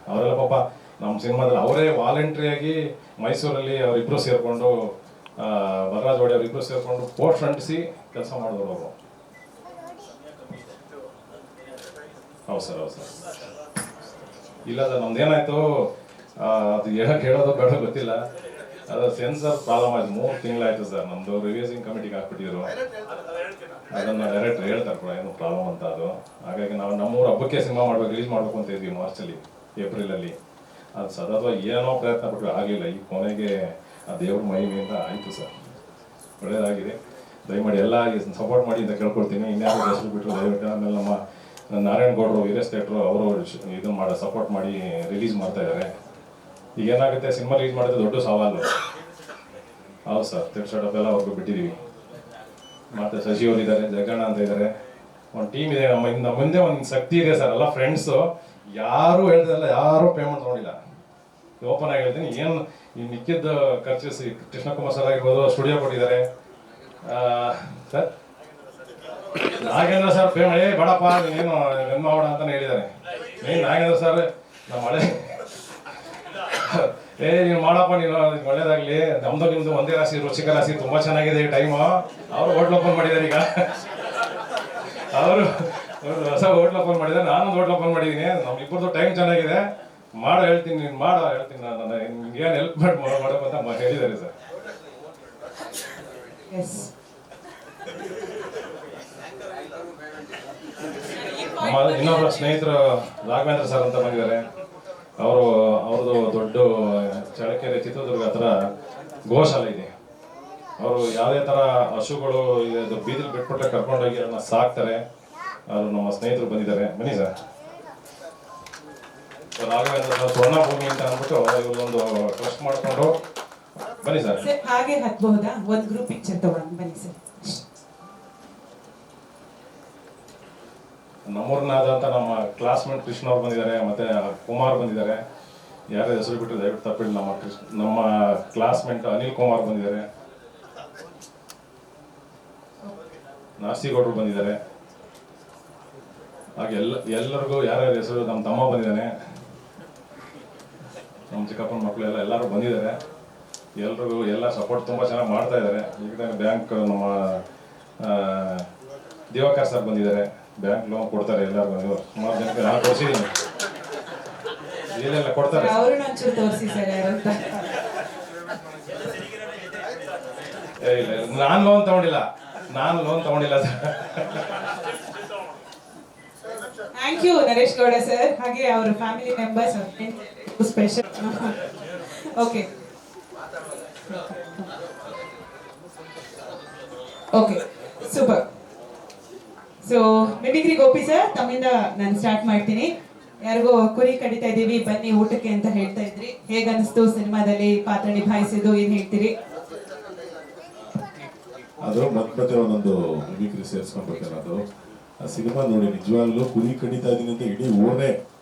ಅವರೆಲ್ಲ ಪಾಪ ನಮ್ಮ ಸಿನಿಮಾದಲ್ಲಿ ಅವರೇ ವಾಲಂಟ್ರಿಯಾಗಿ ಮೈಸೂರಲ್ಲಿ ಅವರಿಬ್ಬರು ಸೇರಿಕೊಂಡು ಬಲರಾಜ್ ಒಡೆ ಅವರಿಬ್ಬರು ಸೇರಿಕೊಂಡು ಪೋಸ್ಟ್ ಅಂಟಿಸಿ ಕೆಲಸ ಮಾಡಿದವರು ಅವರು. ಹೌದು ಸರ್, ಹೌದು ಸರ್. ಇಲ್ಲ ಸರ್, ನಮ್ದೇನಾಯ್ತು ಅದು ಹೇಳೋದು ಬೇಡ ಗೊತ್ತಿಲ್ಲ, ಅದು ಸೆನ್ಸರ್ ಪ್ರಾಬ್ಲಮ್ ಆಯ್ತು. 3 ತಿಂಗಳಾಯ್ತು ಸರ್, ನಮ್ಮದು ರಿವೈಸಿಂಗ್ ಕಮಿಟಿಗೆ ಹಾಕ್ಬಿಟ್ಟಿದ್ರು. ಅದನ್ನು ಡೈರೆಕ್ಟ್ ಹೇಳ್ತಾರೆ ಕೂಡ ಏನು ಪ್ರಾಬ್ಲಮ್ ಅಂತ. ಅದು ಹಾಗಾಗಿ ನಾವು ನಮ್ಮೂರು ಹಬ್ಬಕ್ಕೆ ಸಿನಿಮಾ ಮಾಡ್ಬೇಕು, ರಿಲೀಸ್ ಮಾಡಬೇಕು ಅಂತ ಇದ್ವಿ ಮಾರ್ಚಲ್ಲಿ, ಏಪ್ರಿಲಲ್ಲಿ. ಅದು ಸತತವಾಗಿ ಏನೋ ಪ್ರಯತ್ನ ಪಟ್ಟು ಆಗಲಿಲ್ಲ. ಈ ಕೊನೆಗೆ ಆ ದೇವ್ರ ಮಹಿಮೆಯಿಂದ ಆಯಿತು ಸರ್, ಒಳ್ಳೆಯದಾಗಿದೆ. ದಯಮಾಡಿ ಎಲ್ಲ ಸಪೋರ್ಟ್ ಮಾಡಿ ಅಂತ ಕೇಳ್ಕೊಳ್ತೀನಿ. ಇನ್ಯಾರು ಹೆಸರು ಬಿಟ್ಟರು ದಯವಿಟ್ಟು. ಆಮೇಲೆ ನಮ್ಮ ನಾರಾಯಣ ಗೌಡರು ವೀರೇಶ್ ಥಿಯೇಟ್ರು ಅವರು ಇದನ್ನು ಮಾಡಿ ಸಪೋರ್ಟ್ ಮಾಡಿ ರಿಲೀಸ್ ಮಾಡ್ತಾ ಇದ್ದಾರೆ. ಈಗ ಏನಾಗುತ್ತೆ, ಸಿನಿಮಾ ರಿಲೀಸ್ ಮಾಡೋದು ದೊಡ್ಡ ಸವಾಲು. ಹೌದು ಸರ್, ತಿರ್ಸಾಟಪ್ ಎಲ್ಲ ಅವ್ರಿಗೂ ಬಿಟ್ಟಿದ್ದೀವಿ. ಮತ್ತು ಶಶಿ ಅವರು ಇದ್ದಾರೆ, ಜಗಣ್ಣ ಅಂತ ಇದ್ದಾರೆ, ಒಂದು ಟೀಮ್ ಇದೆ. ನಮ್ಮ ಮುಂದೆ ಒಂದು ಶಕ್ತಿ ಇದೆ ಸರ್. ಎಲ್ಲ ಫ್ರೆಂಡ್ಸು ಯಾರೂ ಹೇಳ್ತಿಲ್ಲ, ಯಾರೂ ಪೇಮೆಂಟ್ ತೊಗೊಂಡಿಲ್ಲ. ಓಪನ್ ಆಗಿ ಹೇಳ್ತೀನಿ, ಏನು ಈ ಮಿಕ್ಕಿದ್ದ ಖರ್ಚು ಕೃಷ್ಣಕುಮಾರ್ ಸರ್ ಆಗಿರ್ಬೋದು, ಸ್ಟುಡಿಯೋ ಕೊಟ್ಟಿದ್ದಾರೆ ಸರ್. ನಾಗೇಂದ್ರ ಸರ್ ಪೇಮೆಂಟ್ ಬೇಡಪ್ಪ ಏನು ಜನ್ಮ ಮಾಡ ಅಂತಾನೆ ಹೇಳಿದ್ದಾರೆ. ನಾಗೇಂದ್ರ ಸರ್ ನಮ್ಮ ಹಳೆ ನೀನು ಮಾಡಪ್ಪ, ನೀನು ಒಳ್ಳೇದಾಗ್ಲಿ, ನಮ್ದು ನಿಮ್ದು ಒಂದೇ ರಾಶಿ, ರುಚಿಕ ರಾಶಿ, ತುಂಬಾ ಚೆನ್ನಾಗಿದೆ ಈ ಟೈಮು. ಅವರು ಹೋಟ್ಲ್ ಓಪನ್ ಮಾಡಿದ್ದಾರೆ ಈಗ. ಅವರು ಹೊಸ ಹೋಟ್ಲ್ ಓಪನ್ ಮಾಡಿದ್ದಾರೆ, ನಾನೊಂದು ಹೋಟ್ಲ್ ಓಪನ್ ಮಾಡಿದ್ದೀನಿ. ನಮ್ಮಿಬ್ಬರದು ಟೈಮ್ ಚೆನ್ನಾಗಿದೆ, ಮಾಡೋ ಹೇಳ್ತೀನಿ, ನೀನು ಮಾಡೋ ಹೇಳ್ತೀನಿ, ನಾನು ನಿಮ್ಗೇನು ಹೆಲ್ಪ್ ಮಾಡಬೇಕು ಅಂತ ಹೇಳಿದ್ದಾರೆ ಸರ್. ನಮ್ಮ ಇನ್ನೊಬ್ಬ ಸ್ನೇಹಿತರು ರಾಘವೇಂದ್ರ ಸರ್ ಅಂತ ಬಂದಿದ್ದಾರೆ. ಅವ್ರದ್ದು ದೊಡ್ಡ ಚಳ್ಳಕೆರೆ ಚಿತ್ರದುರ್ಗ ಹತ್ರ ಗೋಶಾಲೆ ಇದೆ. ಅವರು ಯಾವುದೇ ಥರ ಹಸುಗಳು ಬೀದಿಲಿ ಬಿಟ್ಬಿಟ್ರೆ ಕರ್ಕೊಂಡೋಗಿ ಅದನ್ನ ಸಾಕ್ತಾರೆ. ಅವರು ನಮ್ಮ ಸ್ನೇಹಿತರು ಬಂದಿದ್ದಾರೆ, ಬನ್ನಿ ಸರ್. ರಾಘವೇಂದ್ರ ಸರ್ ಸ್ವರ್ಣ ಭೂಮಿ ಅಂತ ಅಂದ್ಬಿಟ್ಟು ಇವ್ರದೊಂದು ಟ್ರಸ್ಟ್ ಮಾಡಿಕೊಂಡು ಬನ್ನಿ ಸರ್.
ಹಾಗೆ ಹತ್ಬಹುದಾ? ಒಂದು ಗ್ರೂಪ್ ಪಿಕ್ಚರ್ ತಗೊಂಡು ಬನ್ನಿ ಸರ್.
ನಮ್ಮೂರ್ನಾದಂಥ ನಮ್ಮ ಕ್ಲಾಸ್ಮೇಟ್ ಕೃಷ್ಣ ಅವ್ರು ಬಂದಿದ್ದಾರೆ, ಮತ್ತೆ ಕುಮಾರ್ ಬಂದಿದ್ದಾರೆ. ಯಾರ ಹೆಸರು ಬಿಟ್ಟರೆ ದಯವಿಟ್ಟು ತಪ್ಪಿಲ್ಲ. ನಮ್ಮ ಕ್ಲಾಸ್ಮೇಟ್ ಅನಿಲ್ ಕುಮಾರ್ ಬಂದಿದ್ದಾರೆ, ನಾಸಿಗೌಡರು ಬಂದಿದ್ದಾರೆ. ಹಾಗೆ ಎಲ್ಲರಿಗೂ ಯಾರ್ಯಾರ ಹೆಸರು, ನಮ್ಮ ತಮ್ಮ ಬಂದಿದ್ದಾನೆ, ನಮ್ಮ ಚಿಕ್ಕಪ್ಪನ ಮಕ್ಕಳು ಎಲ್ಲರೂ ಬಂದಿದ್ದಾರೆ. ಎಲ್ರಿಗೂ ಎಲ್ಲ ಸಪೋರ್ಟ್ ತುಂಬ ಚೆನ್ನಾಗಿ ಮಾಡ್ತಾ ಇದ್ದಾರೆ. ಈಗ ಬ್ಯಾಂಕ್ ನಮ್ಮ ದಿವಾಕರ್ ಸರ್ ಬಂದಿದ್ದಾರೆ, ಬ್ಯಾಂಕ್ ಲೋನ್ ಕೊಡ್ತಾರೆ ಎಲ್ಲರಿಗೂ. ಸುಮಾರು ಜನಕ್ಕೆ ನಾನು ತೋರಿಸಿದ್ದೀನಿ, ಏನೆಲ್ಲ ಕೊಡ್ತಾರೆ. ಇಲ್ಲ, ನಾನು ಲೋನ್ ತಗೊಂಡಿಲ್ಲ
thank you Naresh Gowda sir. ಹಾಗೆ ಅವರ family members special. Okay okay, super. So mimicry Gopi sir, ತಮ್ಮಿಂದ ನಾನು ಸ್ಟಾರ್ಟ್ ಮಾಡ್ತೀನಿ. ಯಾರಿಗೋ ಕುರಿ ಕಡಿತಾ ಇದೀವಿ ಬನ್ನಿ ಊಟಕ್ಕೆ ಅಂತ ಹೇಳ್ತಾ ಇದ್ರಿ, ಹೇಗನ್ನಿಸ್ತು ಸಿನಿಮಾದಲ್ಲಿ ಪಾತ್ರ ನಿಭಾಯಿಸಿದ್ದು, ಏನ್ ಹೇಳ್ತೀರಿ?
ಅದು ಮತ್ತೆ ಒಂದೊಂದು ಮಿಮಿಕ್ರಿ ಸೇರಿಸ್ಕೊಂಡ್ಬೇಕನ್ನೋದು. ಆ ಸಿನಿಮಾ ನೋಡಿ, ನಿಜವಾಗ್ಲೂ ಕುರಿ ಕಡಿತಾ ಇದೀನಿ ಅಂತ ಇಡೀ ಊರೇ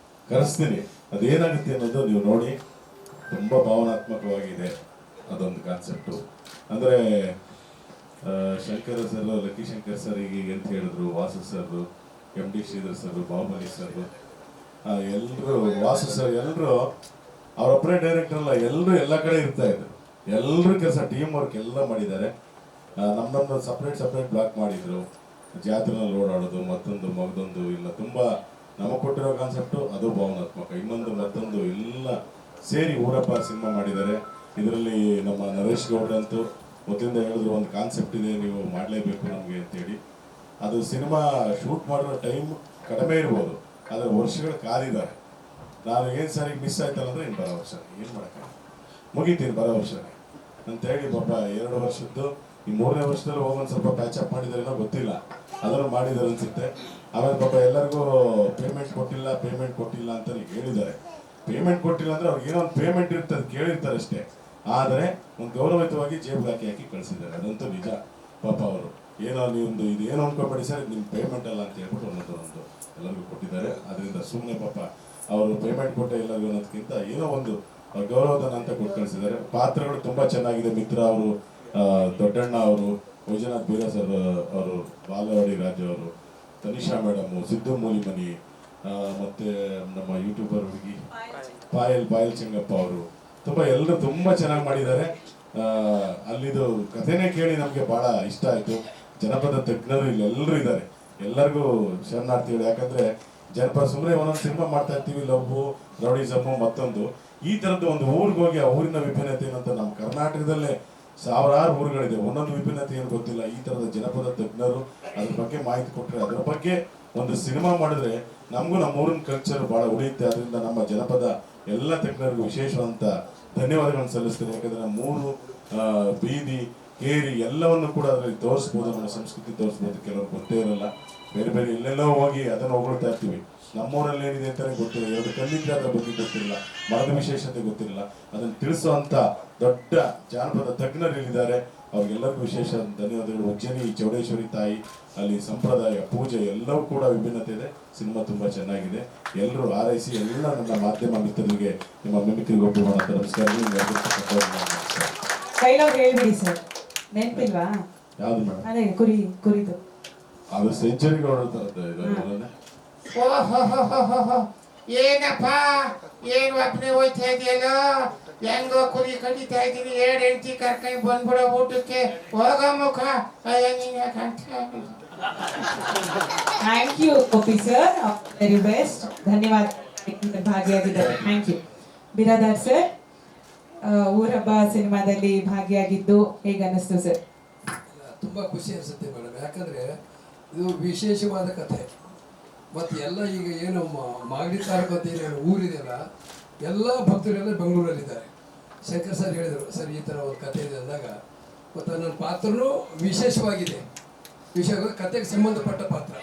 ಕರೆಸ್ತೀನಿ. ಅದೇನಾಗುತ್ತೆ ಅನ್ನೋದು ನೀವು ನೋಡಿ, ತುಂಬ ಭಾವನಾತ್ಮಕವಾಗಿದೆ ಅದೊಂದು ಕಾನ್ಸೆಪ್ಟು. ಅಂದರೆ ಶಂಕರ್ ಸರ್, ಲಕ್ಕಿ ಶಂಕರ್ ಸರ್ ಈಗ ಎಂತ ಹೇಳಿದ್ರು, Vasu sir, MD Shridhar sir, Baahubali sir, ಎಲ್ಲರೂ, ವಾಸು ಸರ್, ಎಲ್ಲರೂ ಅವರೊಬ್ಬರೇ ಡೈರೆಕ್ಟರ್ ಅಲ್ಲ, ಎಲ್ಲರೂ ಎಲ್ಲ ಕಡೆ ಇರ್ತಾ ಇದ್ರು. ಎಲ್ಲರೂ ಕೆಲಸ ಟೀಮ್ ವರ್ಕ್ ಎಲ್ಲ ಮಾಡಿದ್ದಾರೆ. ನಮ್ಮದೊಂದು ಸಪ್ರೇಟ್ ಬ್ಲಾಕ್ ಮಾಡಿದ್ರು, ಜಾತ್ರೆನಲ್ಲಿ ಓಡಾಡೋದು, ಮತ್ತೊಂದು ಇಲ್ಲ, ತುಂಬ ನಮಗೆ ಕೊಟ್ಟಿರೋ ಕಾನ್ಸೆಪ್ಟು ಅದು ಭಾವನಾತ್ಮಕ. ಮತ್ತೊಂದು ಎಲ್ಲ ಸೇರಿ ಊರಪ್ಪ ಸಿನಿಮಾ ಮಾಡಿದ್ದಾರೆ. ಇದರಲ್ಲಿ ನಮ್ಮ ನರೇಶ್ ಗೌಡ್ರಂತೂ ಮೊದಲಿಂದ ಹೇಳಿದ್ರು, ಒಂದು ಕಾನ್ಸೆಪ್ಟ್ ಇದೆ, ನೀವು ಮಾಡಲೇಬೇಕು ನಮಗೆ ಅಂತೇಳಿ. ಅದು ಸಿನಿಮಾ ಶೂಟ್ ಮಾಡಿರೋ ಟೈಮ್ ಕಡಿಮೆ ಇರ್ಬೋದು, ಆದರೆ ವರ್ಷಗಳು ಕಾದಿದ್ದಾರೆ. ನಾನು ಏನು ಸಾರಿ ಮಿಸ್ ಆಯ್ತಲ್ಲ ಅಂದರೆ ಇನ್ನು ಬರೋ ವರ್ಷ ಏನು ಮಾಡೋಕ್ಕೆ ಮುಗಿತೀನಿ, ಬರೋ ವರ್ಷನೇ ಅಂತೇಳಿ ಪಾಪ 2 ವರ್ಷದ್ದು ಈ 3ನೇ ವರ್ಷದಲ್ಲಿ ಹೋಗೊಂದು ಸ್ವಲ್ಪ ಪ್ಯಾಚಪ್ ಮಾಡಿದಾರೇನೋ ಗೊತ್ತಿಲ್ಲ, ಅದನ್ನು ಮಾಡಿದ್ದಾರೆ ಅನಿಸುತ್ತೆ. ಆಮೇಲೆ ಪಾಪ ಎಲ್ಲರಿಗೂ ಪೇಮೆಂಟ್ ಕೊಟ್ಟಿಲ್ಲ ಅಂತ ಹೇಳಿದ್ದಾರೆ. ಪೇಮೆಂಟ್ ಕೊಟ್ಟಿಲ್ಲ ಅಂದರೆ ಅವ್ರಿಗೆ ಏನೋ ಒಂದು ಪೇಮೆಂಟ್ ಇರ್ತದೆ, ಕೇಳಿರ್ತಾರೆ ಅಷ್ಟೇ. ಆದರೆ ಒಂದು ಗೌರವಯುತವಾಗಿ ಜೇಬು ಹಾಕಿ ಕಳಿಸಿದ್ದಾರೆ, ಅದಂತೂ ನಿಜ. ಪಾಪ ಅವರು ಏನೋ ನೀವೊಂದು ಇದು ಏನು ಅನ್ಕೊಬೇಡಿ ಸರ್ ನಿಮ್ಮ ಪೇಮೆಂಟ್ ಅಲ್ಲ ಅಂತ ಹೇಳ್ಬಿಟ್ಟು ಒಂದು ಎಲ್ಲರಿಗೂ ಕೊಟ್ಟಿದ್ದಾರೆ. ಅದರಿಂದ ಸುಮ್ಮನೆ ಪಾಪ ಅವರು ಪೇಮೆಂಟ್ ಕೊಟ್ಟ ಎಲ್ಲರಿಗೂ ಅನ್ನೋದಕ್ಕಿಂತ ಏನೋ ಒಂದು ಗೌರವಧನ ಅಂತ ಕೊಟ್ಟು ಕಳಿಸಿದ್ದಾರೆ. ಪಾತ್ರಗಳು ತುಂಬಾ ಚೆನ್ನಾಗಿದೆ. ಮಿತ್ರ ಅವರು, ದೊಡ್ಡಣ್ಣ ಅವರು, ವೈಜನಾಥ್ ಬೀರ ಸರ್ ಅವರು, ಬಾಲವಾಡಿ ರಾಜು ಅವರು, ತನಿಷಾ ಮೇಡಮು, ಸಿದ್ದು ಮೂಲಿಮನಿ, ಮತ್ತೆ ನಮ್ಮ ಯೂಟ್ಯೂಬರ್ ಹುಡುಗಿ ಪಾಯಲ್ ಚೆಂಗಪ್ಪ ಅವರು ಎಲ್ಲರೂ ತುಂಬಾ ಚೆನ್ನಾಗಿ ಮಾಡಿದ್ದಾರೆ. ಅಲ್ಲಿದು ಕಥೆನೇ ಕೇಳಿ ನಮಗೆ ಬಹಳ ಇಷ್ಟ ಆಯ್ತು. ಜನಪದ ತಜ್ಞರು ಇಲ್ಲೆಲ್ಲರೂ ಇದ್ದಾರೆ. ಎಲ್ಲರಿಗೂ ಶರಣಾರ್ಥಿಗಳು. ಯಾಕಂದ್ರೆ ಜನಪದ ಸುಮ್ಮನೆ ಒಂದೊಂದು ಸಿನಿಮಾ ಮಾಡ್ತಾ ಇರ್ತೀವಿ, ಲವ್ವು, ರೌಡಿಸಮ್ಮು, ಮತ್ತೊಂದು ಈ ತರದ್ದು ಒಂದು ಊರಿಗೆ ಹೋಗಿ ಆ ಊರಿನ ವಿಭಿನ್ನತೆ ಏನಂತ ನಮ್ಮ ಕರ್ನಾಟಕದಲ್ಲೇ ಸಾವಿರಾರು ಊರುಗಳಿದೆ, ಒಂದೊಂದು ವಿಭಿನ್ನತೆ ಏನು ಗೊತ್ತಿಲ್ಲ. ಈ ತರದ ಜನಪದ ತಜ್ಞರು ಅದ್ರ ಬಗ್ಗೆ ಮಾಹಿತಿ ಕೊಟ್ಟರೆ, ಅದರ ಬಗ್ಗೆ ಒಂದು ಸಿನಿಮಾ ಮಾಡಿದ್ರೆ ನಮಗೂ ನಮ್ಮ ಊರಿನ ಕಲ್ಚರ್ ಬಹಳ ಉಳಿಯುತ್ತೆ. ಅದರಿಂದ ನಮ್ಮ ಜನಪದ ಎಲ್ಲ ತಜ್ಞರಿಗೂ ವಿಶೇಷವಾದಂತ ಧನ್ಯವಾದಗಳನ್ನು ಸಲ್ಲಿಸ್ತೇನೆ. ಯಾಕಂದ್ರೆ ನಮ್ಮೂರು ಬೀದಿ ಕೇರಿ ಎಲ್ಲವನ್ನು ಕೂಡ ಅದರಲ್ಲಿ ತೋರಿಸ್ಬೋದು, ನಮ್ಮ ಸಂಸ್ಕೃತಿ ತೋರಿಸ್ಬೋದು. ಕೆಲವರು ಗೊತ್ತೇ ಇರಲ್ಲ, ಬೇರೆ ಬೇರೆ ಎಲ್ಲೆಲ್ಲೋ ಹೋಗಿ ಅದನ್ನು ಹೊಗಳ್ತಾ ಇರ್ತೀವಿ. ನಮ್ಮೂರಲ್ಲಿ ಏನಿದೆ ಅಂತಾನೆ ಗೊತ್ತಿಲ್ಲ, ಎರಡು ಕಲ್ಲಿದ್ರೆ ಅದರ ಬಗ್ಗೆ ಗೊತ್ತಿರಲಿಲ್ಲ, ಮರದ ವಿಶೇಷತೆ ಗೊತ್ತಿರಲಿಲ್ಲ. ಅದನ್ನು ತಿಳಿಸುವಂತ ದೊಡ್ಡ ಜಾನಪದ ತಜ್ಞರು ಇಲ್ಲಿದ್ದಾರೆ. ಅವ್ರಿಗೆಲ್ಲರಿಗೂ ವಿಶೇಷ ಧನ್ಯವಾದಗಳು. ಉಜ್ಜಯಿನಿ ಚೌಡೇಶ್ವರಿ ತಾಯಿ ಅಲ್ಲಿ ಸಂಪ್ರದಾಯ ಪೂಜೆ ಎಲ್ಲವೂ ಕೂಡ ವಿಭಿನ್ನತೆ ಇದೆ. ಸಿನಿಮಾ ತುಂಬಾ ಚೆನ್ನಾಗಿದೆ. ಎಲ್ಲರೂ ಆರೈಸಿ ಎಲ್ಲ ನನ್ನ ಮಾಧ್ಯಮ ಮಿತ್ರರಿಗೆ, ನಿಮ್ಮ ಮಿಮಿಕ್ರಿಗೆ ಒಬ್ಬರು ಮಾಡೋಂಥ ನಮಸ್ಕಾರ.
ಡೈಲಾಗ್ ಹೇಳ್ಬಿಡಿ ಸರ್, ನೆನಪಿಲ್ವಾ?
ಯಾವ್ದು ಮೇಡಮ್?
ಅದೇ ಕುರಿದು
ಅದು ಸೆಂಚುರಿಗೆ ಹೊರಡ್ತಾರೆ.
ಏನಪ್ಪ ಏನು ಅಪ್ಪನೆ ಹೋಯ್ತಾ ಇದೆಯಲ್ಲ, ಹೆಂಗೋ ಕುರಿ ಕಡಿತಾ ಇದ್ದೀನಿ, 2 ಹೆಂಡತಿ ಕರ್ಕೊಂಡು ಬಂದ್ಬಿಡೋ ಊಟಕ್ಕೆ, ಹೋಗೋ ಮುಖ.
Thank you Gopi sir, very best. ಧನ್ಯವಾದ ಭಾಗಿಯಾಗಿದ್ದಾರೆ. Thank you. ಬಿರಾದಾರ್ ಸರ್, ಊರ ಹಬ್ಬ ಸಿನಿಮಾದಲ್ಲಿ ಭಾಗಿಯಾಗಿದ್ದು ಹೇಗೆ ಅನ್ನಿಸ್ತು ಸರ್?
ತುಂಬ ಖುಷಿ ಅನಿಸುತ್ತೆ ಮೇಡಮ್. ಯಾಕಂದರೆ ಇದು ವಿಶೇಷವಾದ ಕಥೆ. ಮತ್ತು ಎಲ್ಲ ಈಗ ಏನು ಮಾಗಡಿ ತಾಲೂಕು ಅಂತ ಏನು ಊರಿದೆಯಲ್ಲ, ಎಲ್ಲ ಭಕ್ತರೆಲ್ಲ ಬೆಂಗಳೂರಲ್ಲಿದ್ದಾರೆ. ಶಂಕರ್ ಸರ್ ಹೇಳಿದರು, ಸರ್ ಈ ಥರ ಒಂದು ಕಥೆ ಇದೆ ಅಂದಾಗ, ಮತ್ತು ನನ್ನ ಪಾತ್ರನೂ ವಿಶೇಷವಾಗಿದೆ. ಕಥೆಗೆ ಸಂಬಂಧಪಟ್ಟ ಪಾತ್ರ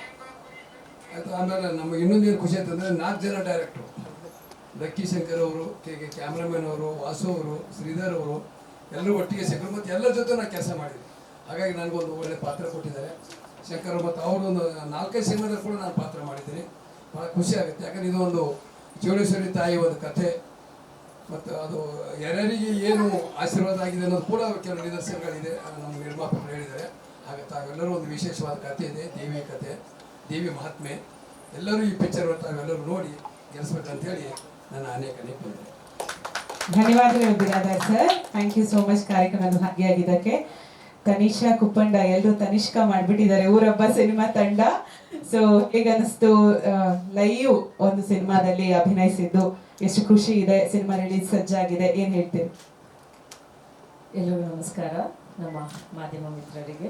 ಆಯಿತು. ಆಮೇಲೆ ನಮ್ಮ ಇನ್ನೊಂದು ಏನು ಖುಷಿ ಅಂತಂದರೆ 4 ಜನ ಡೈರೆಕ್ಟ್ರು, ಲಕ್ಕಿ ಶಂಕರ್ ಅವರು, ಕ್ಯಾಮ್ರಾಮನ್ ಅವರು, ವಾಸು ಅವರು, ಶ್ರೀಧರ್ ಅವರು ಎಲ್ಲರೂ ಒಟ್ಟಿಗೆ ಸಿಕ್ಕರು. ಮತ್ತು ಎಲ್ಲರ ಜೊತೆ ನಾನು ಕೆಲಸ ಮಾಡಿದ್ದೀನಿ. ಹಾಗಾಗಿ ನನಗೊಂದು ಒಳ್ಳೆ ಪಾತ್ರ ಕೊಟ್ಟಿದ್ದಾರೆ ಶಂಕರ್. ಮತ್ತು ಅವರೊಂದು 4-5 ಸಿನಿಮಾದಲ್ಲಿ ಕೂಡ ನಾನು ಪಾತ್ರ ಮಾಡಿದ್ದೀನಿ. ಭಾಳ ಖುಷಿ ಆಗುತ್ತೆ. ಯಾಕಂದರೆ ಇದು ಒಂದು ಚೌಡೇಶ್ವರಿ ತಾಯಿ ಒಂದು ಕಥೆ, ಮತ್ತು ಅದು ಯಾರ್ಯಾರಿಗೆ ಏನು ಆಶೀರ್ವಾದ ಆಗಿದೆ ಅನ್ನೋದು ಕೂಡ ಕೆಲವು ನಿದರ್ಶನಗಳಿದೆ, ನಮ್ಮ ನಿರ್ಮಾಪಕರು ಹೇಳಿದ್ದಾರೆ. ಹಾಗೆ ತಾವೆಲ್ಲರೂ ಒಂದು ವಿಶೇಷವಾದ ಕಥೆ ಇದೆ, ದೇವಿ ಕಥೆ, ದೇವಿ ಮಹಾತ್ಮೆ. ಎಲ್ಲರೂ ಈ ಪಿಕ್ಚರ್ ತಾವೆಲ್ಲರೂ ನೋಡಿ ಗೆಲ್ಲಿಸ್ಬೇಕಂತ ಹೇಳಿ ನನ್ನ ಅನೇಕ ಬಂದೆ.
ಧನ್ಯವಾದಗಳು Biradar sir, thank you so much ಕಾರ್ಯಕ್ರಮದಲ್ಲಿ ಭಾಗಿಯಾಗಿದ್ದಕ್ಕೆ. ತನಿಷಾ ಕುಪ್ಪಂಡ ಎಲ್ಲರೂ ತನಿಷ್ಕಾ ಮಾಡ್ಬಿಟ್ಟಿದ್ದಾರೆ ಊರಬ್ಬ ಸಿನಿಮಾ ತಂಡ. ಸೊ ಹೇಗನ್ನಿಸ್ತು ಲೈವ್ ಒಂದು ಸಿನಿಮಾದಲ್ಲಿ ಅಭಿನಯಿಸಿದ್ದು? ಎಷ್ಟು ಖುಷಿ ಇದೆ? ಸಿನಿಮಾ ರಿಲೀಸ್ ಸಜ್ಜಾಗಿದೆ, ಏನ್ ಹೇಳ್ತೀರಿ?
ಎಲ್ಲರಿಗೂ ನಮಸ್ಕಾರ. ನಮ್ಮ ಮಾಧ್ಯಮ ಮಿತ್ರರಿಗೆ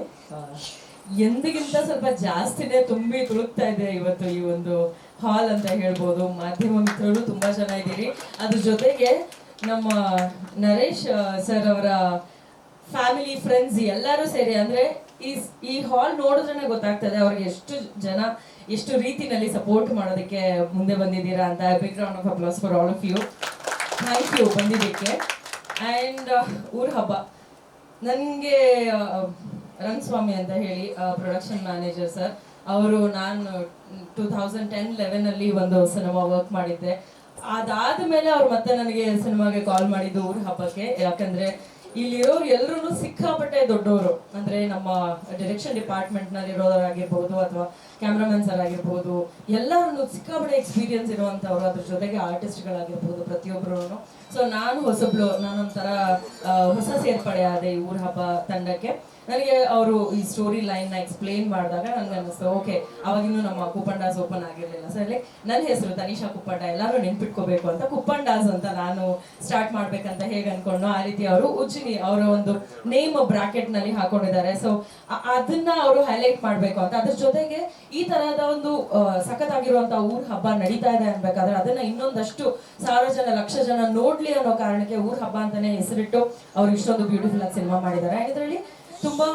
ಎಂದಿಗಿಂತ ಸ್ವಲ್ಪ ಜಾಸ್ತಿನೇ ತುಂಬಿ ತುಳುಕ್ತಾ ಇದೆ ಇವತ್ತು ಈ ಒಂದು ಹಾಲ್ ಅಂತ ಹೇಳ್ಬೋದು. ಮಾಧ್ಯಮ ಮಿತ್ರರು ತುಂಬಾ ಚೆನ್ನಾಗಿದ್ದೀರಿ. ಅದ್ರ ಜೊತೆಗೆ ನಮ್ಮ ನರೇಶ್ ಸರ್ ಅವರ ಫ್ಯಾಮಿಲಿ, ಫ್ರೆಂಡ್ಸ್ ಎಲ್ಲರೂ ಸೇರಿ, ಅಂದ್ರೆ ಈ ಹಾಲ್ ನೋಡಿದ್ರೆ ಗೊತ್ತಾಗ್ತದೆ ಅವ್ರಿಗೆ ಎಷ್ಟು ಜನ ಎಷ್ಟು ರೀತಿನಲ್ಲಿ ಸಪೋರ್ಟ್ ಮಾಡೋದಕ್ಕೆ ಮುಂದೆ ಬಂದಿದ್ದೀರಾ ಅಂತ. Big round of applause for all of you. Thank you ಬಂದಿದ್ದಕ್ಕೆ. ಆ್ಯಂಡ್ ಊರ ಹಬ್ಬ, ನನಗೆ ರಂಗಸ್ವಾಮಿ ಅಂತ ಹೇಳಿ ಪ್ರೊಡಕ್ಷನ್ ಮ್ಯಾನೇಜರ್ ಸರ್ ಅವರು, ನಾನು 2010-11 ಒಂದು ಸಿನಿಮಾ ವರ್ಕ್ ಮಾಡಿದ್ದೆ. ಅದಾದ ಮೇಲೆ ಅವ್ರು ಮತ್ತೆ ನನಗೆ ಸಿನಿಮಾಗೆ ಕಾಲ್ ಮಾಡಿದ್ದು ಊರ ಹಬ್ಬಕ್ಕೆ. ಯಾಕಂದ್ರೆ ಇಲ್ಲಿರೋರು ಎಲ್ಲರೂ ಸಿಕ್ಕಾಪಟ್ಟೆ ದೊಡ್ಡವರು, ಅಂದ್ರೆ ನಮ್ಮ ಡೈರೆಕ್ಷನ್ ಡಿಪಾರ್ಟ್ಮೆಂಟ್ ನಲ್ಲಿ ಇರೋರಾಗಿರ್ಬೋದು ಅಥವಾ ಕ್ಯಾಮ್ರಾಮನ್ ಸರ್ ಆಗಿರ್ಬೋದು, ಎಲ್ಲರೂ ಸಿಕ್ಕಾಪಟ್ಟೆ ಎಕ್ಸ್ಪೀರಿಯನ್ಸ್ ಇರುವಂತವ್ರು. ಅದ್ರ ಜೊತೆಗೆ ಆರ್ಟಿಸ್ಟ್ಗಳಾಗಿರ್ಬೋದು ಪ್ರತಿಯೊಬ್ಬರು. ಸೊ ನಾನು ನಾನೊಂಥರ ಹೊಸ ಸೇರ್ಪಡೆ ಆದೆ ಈ ಊರ ಹಬ್ಬ ತಂಡಕ್ಕೆ. ನನಗೆ ಅವರು ಈ ಸ್ಟೋರಿ ಲೈನ್ ನ ಎಕ್ಸ್ಪ್ಲೇನ್ ಮಾಡಿದಾಗ ನನ್ಗೆ ಅನ್ನಿಸ್ತು, ಓಕೆ, ಅವಾಗಿನ್ನೂ ನಮ್ಮ ಕುಪ್ಪಂಡಾಸ್ ಓಪನ್ ಆಗಿರ್ಲಿಲ್ಲ. ಸೊ ಅಲ್ಲಿ ನನ್ನ ಹೆಸರು ತನಿಷಾ ಕುಪ್ಪಂಡ, ಎಲ್ಲರೂ ನೆನ್ಪಿಟ್ಕೋಬೇಕು ಅಂತ ಕುಪ್ಪಂಡಾಸ್ ಅಂತ ನಾನು ಸ್ಟಾರ್ಟ್ ಮಾಡ್ಬೇಕಂತ ಹೇಗೆ ಅನ್ಕೊಂಡು, ಆ ರೀತಿ ಅವರು ಉಜ್ಜಿನಿ ಅವರ ಒಂದು ನೇಮ್ ಬ್ರಾಕೆಟ್ ನಲ್ಲಿ ಹಾಕೊಂಡಿದ್ದಾರೆ. ಸೊ ಅದನ್ನ ಅವರು ಹೈಲೈಟ್ ಮಾಡ್ಬೇಕು ಅಂತ. ಅದ್ರ ಜೊತೆಗೆ ಈ ತರಹದ ಒಂದು ಸಖತ್ತಾಗಿರುವಂತಹ ಊರ್ ಹಬ್ಬ ನಡೀತಾ ಇದೆ ಅನ್ಬೇಕಾದ್ರೆ ಅದನ್ನ ಇನ್ನೊಂದಷ್ಟು 1000 ಜನ 1,00,000 ಜನ ನೋಡ್ಲಿ ಅನ್ನೋ ಕಾರಣಕ್ಕೆ ಊರ್ ಹಬ್ಬ ಅಂತಾನೆ ಹೆಸರಿಟ್ಟು ಅವ್ರು ಇಷ್ಟೊಂದು ಬ್ಯೂಟಿಫುಲ್ ಆಗಿ ಸಿನಿಮಾ ಮಾಡಿದ್ದಾರೆ. ಇದರಲ್ಲಿ ತುಂಬಾ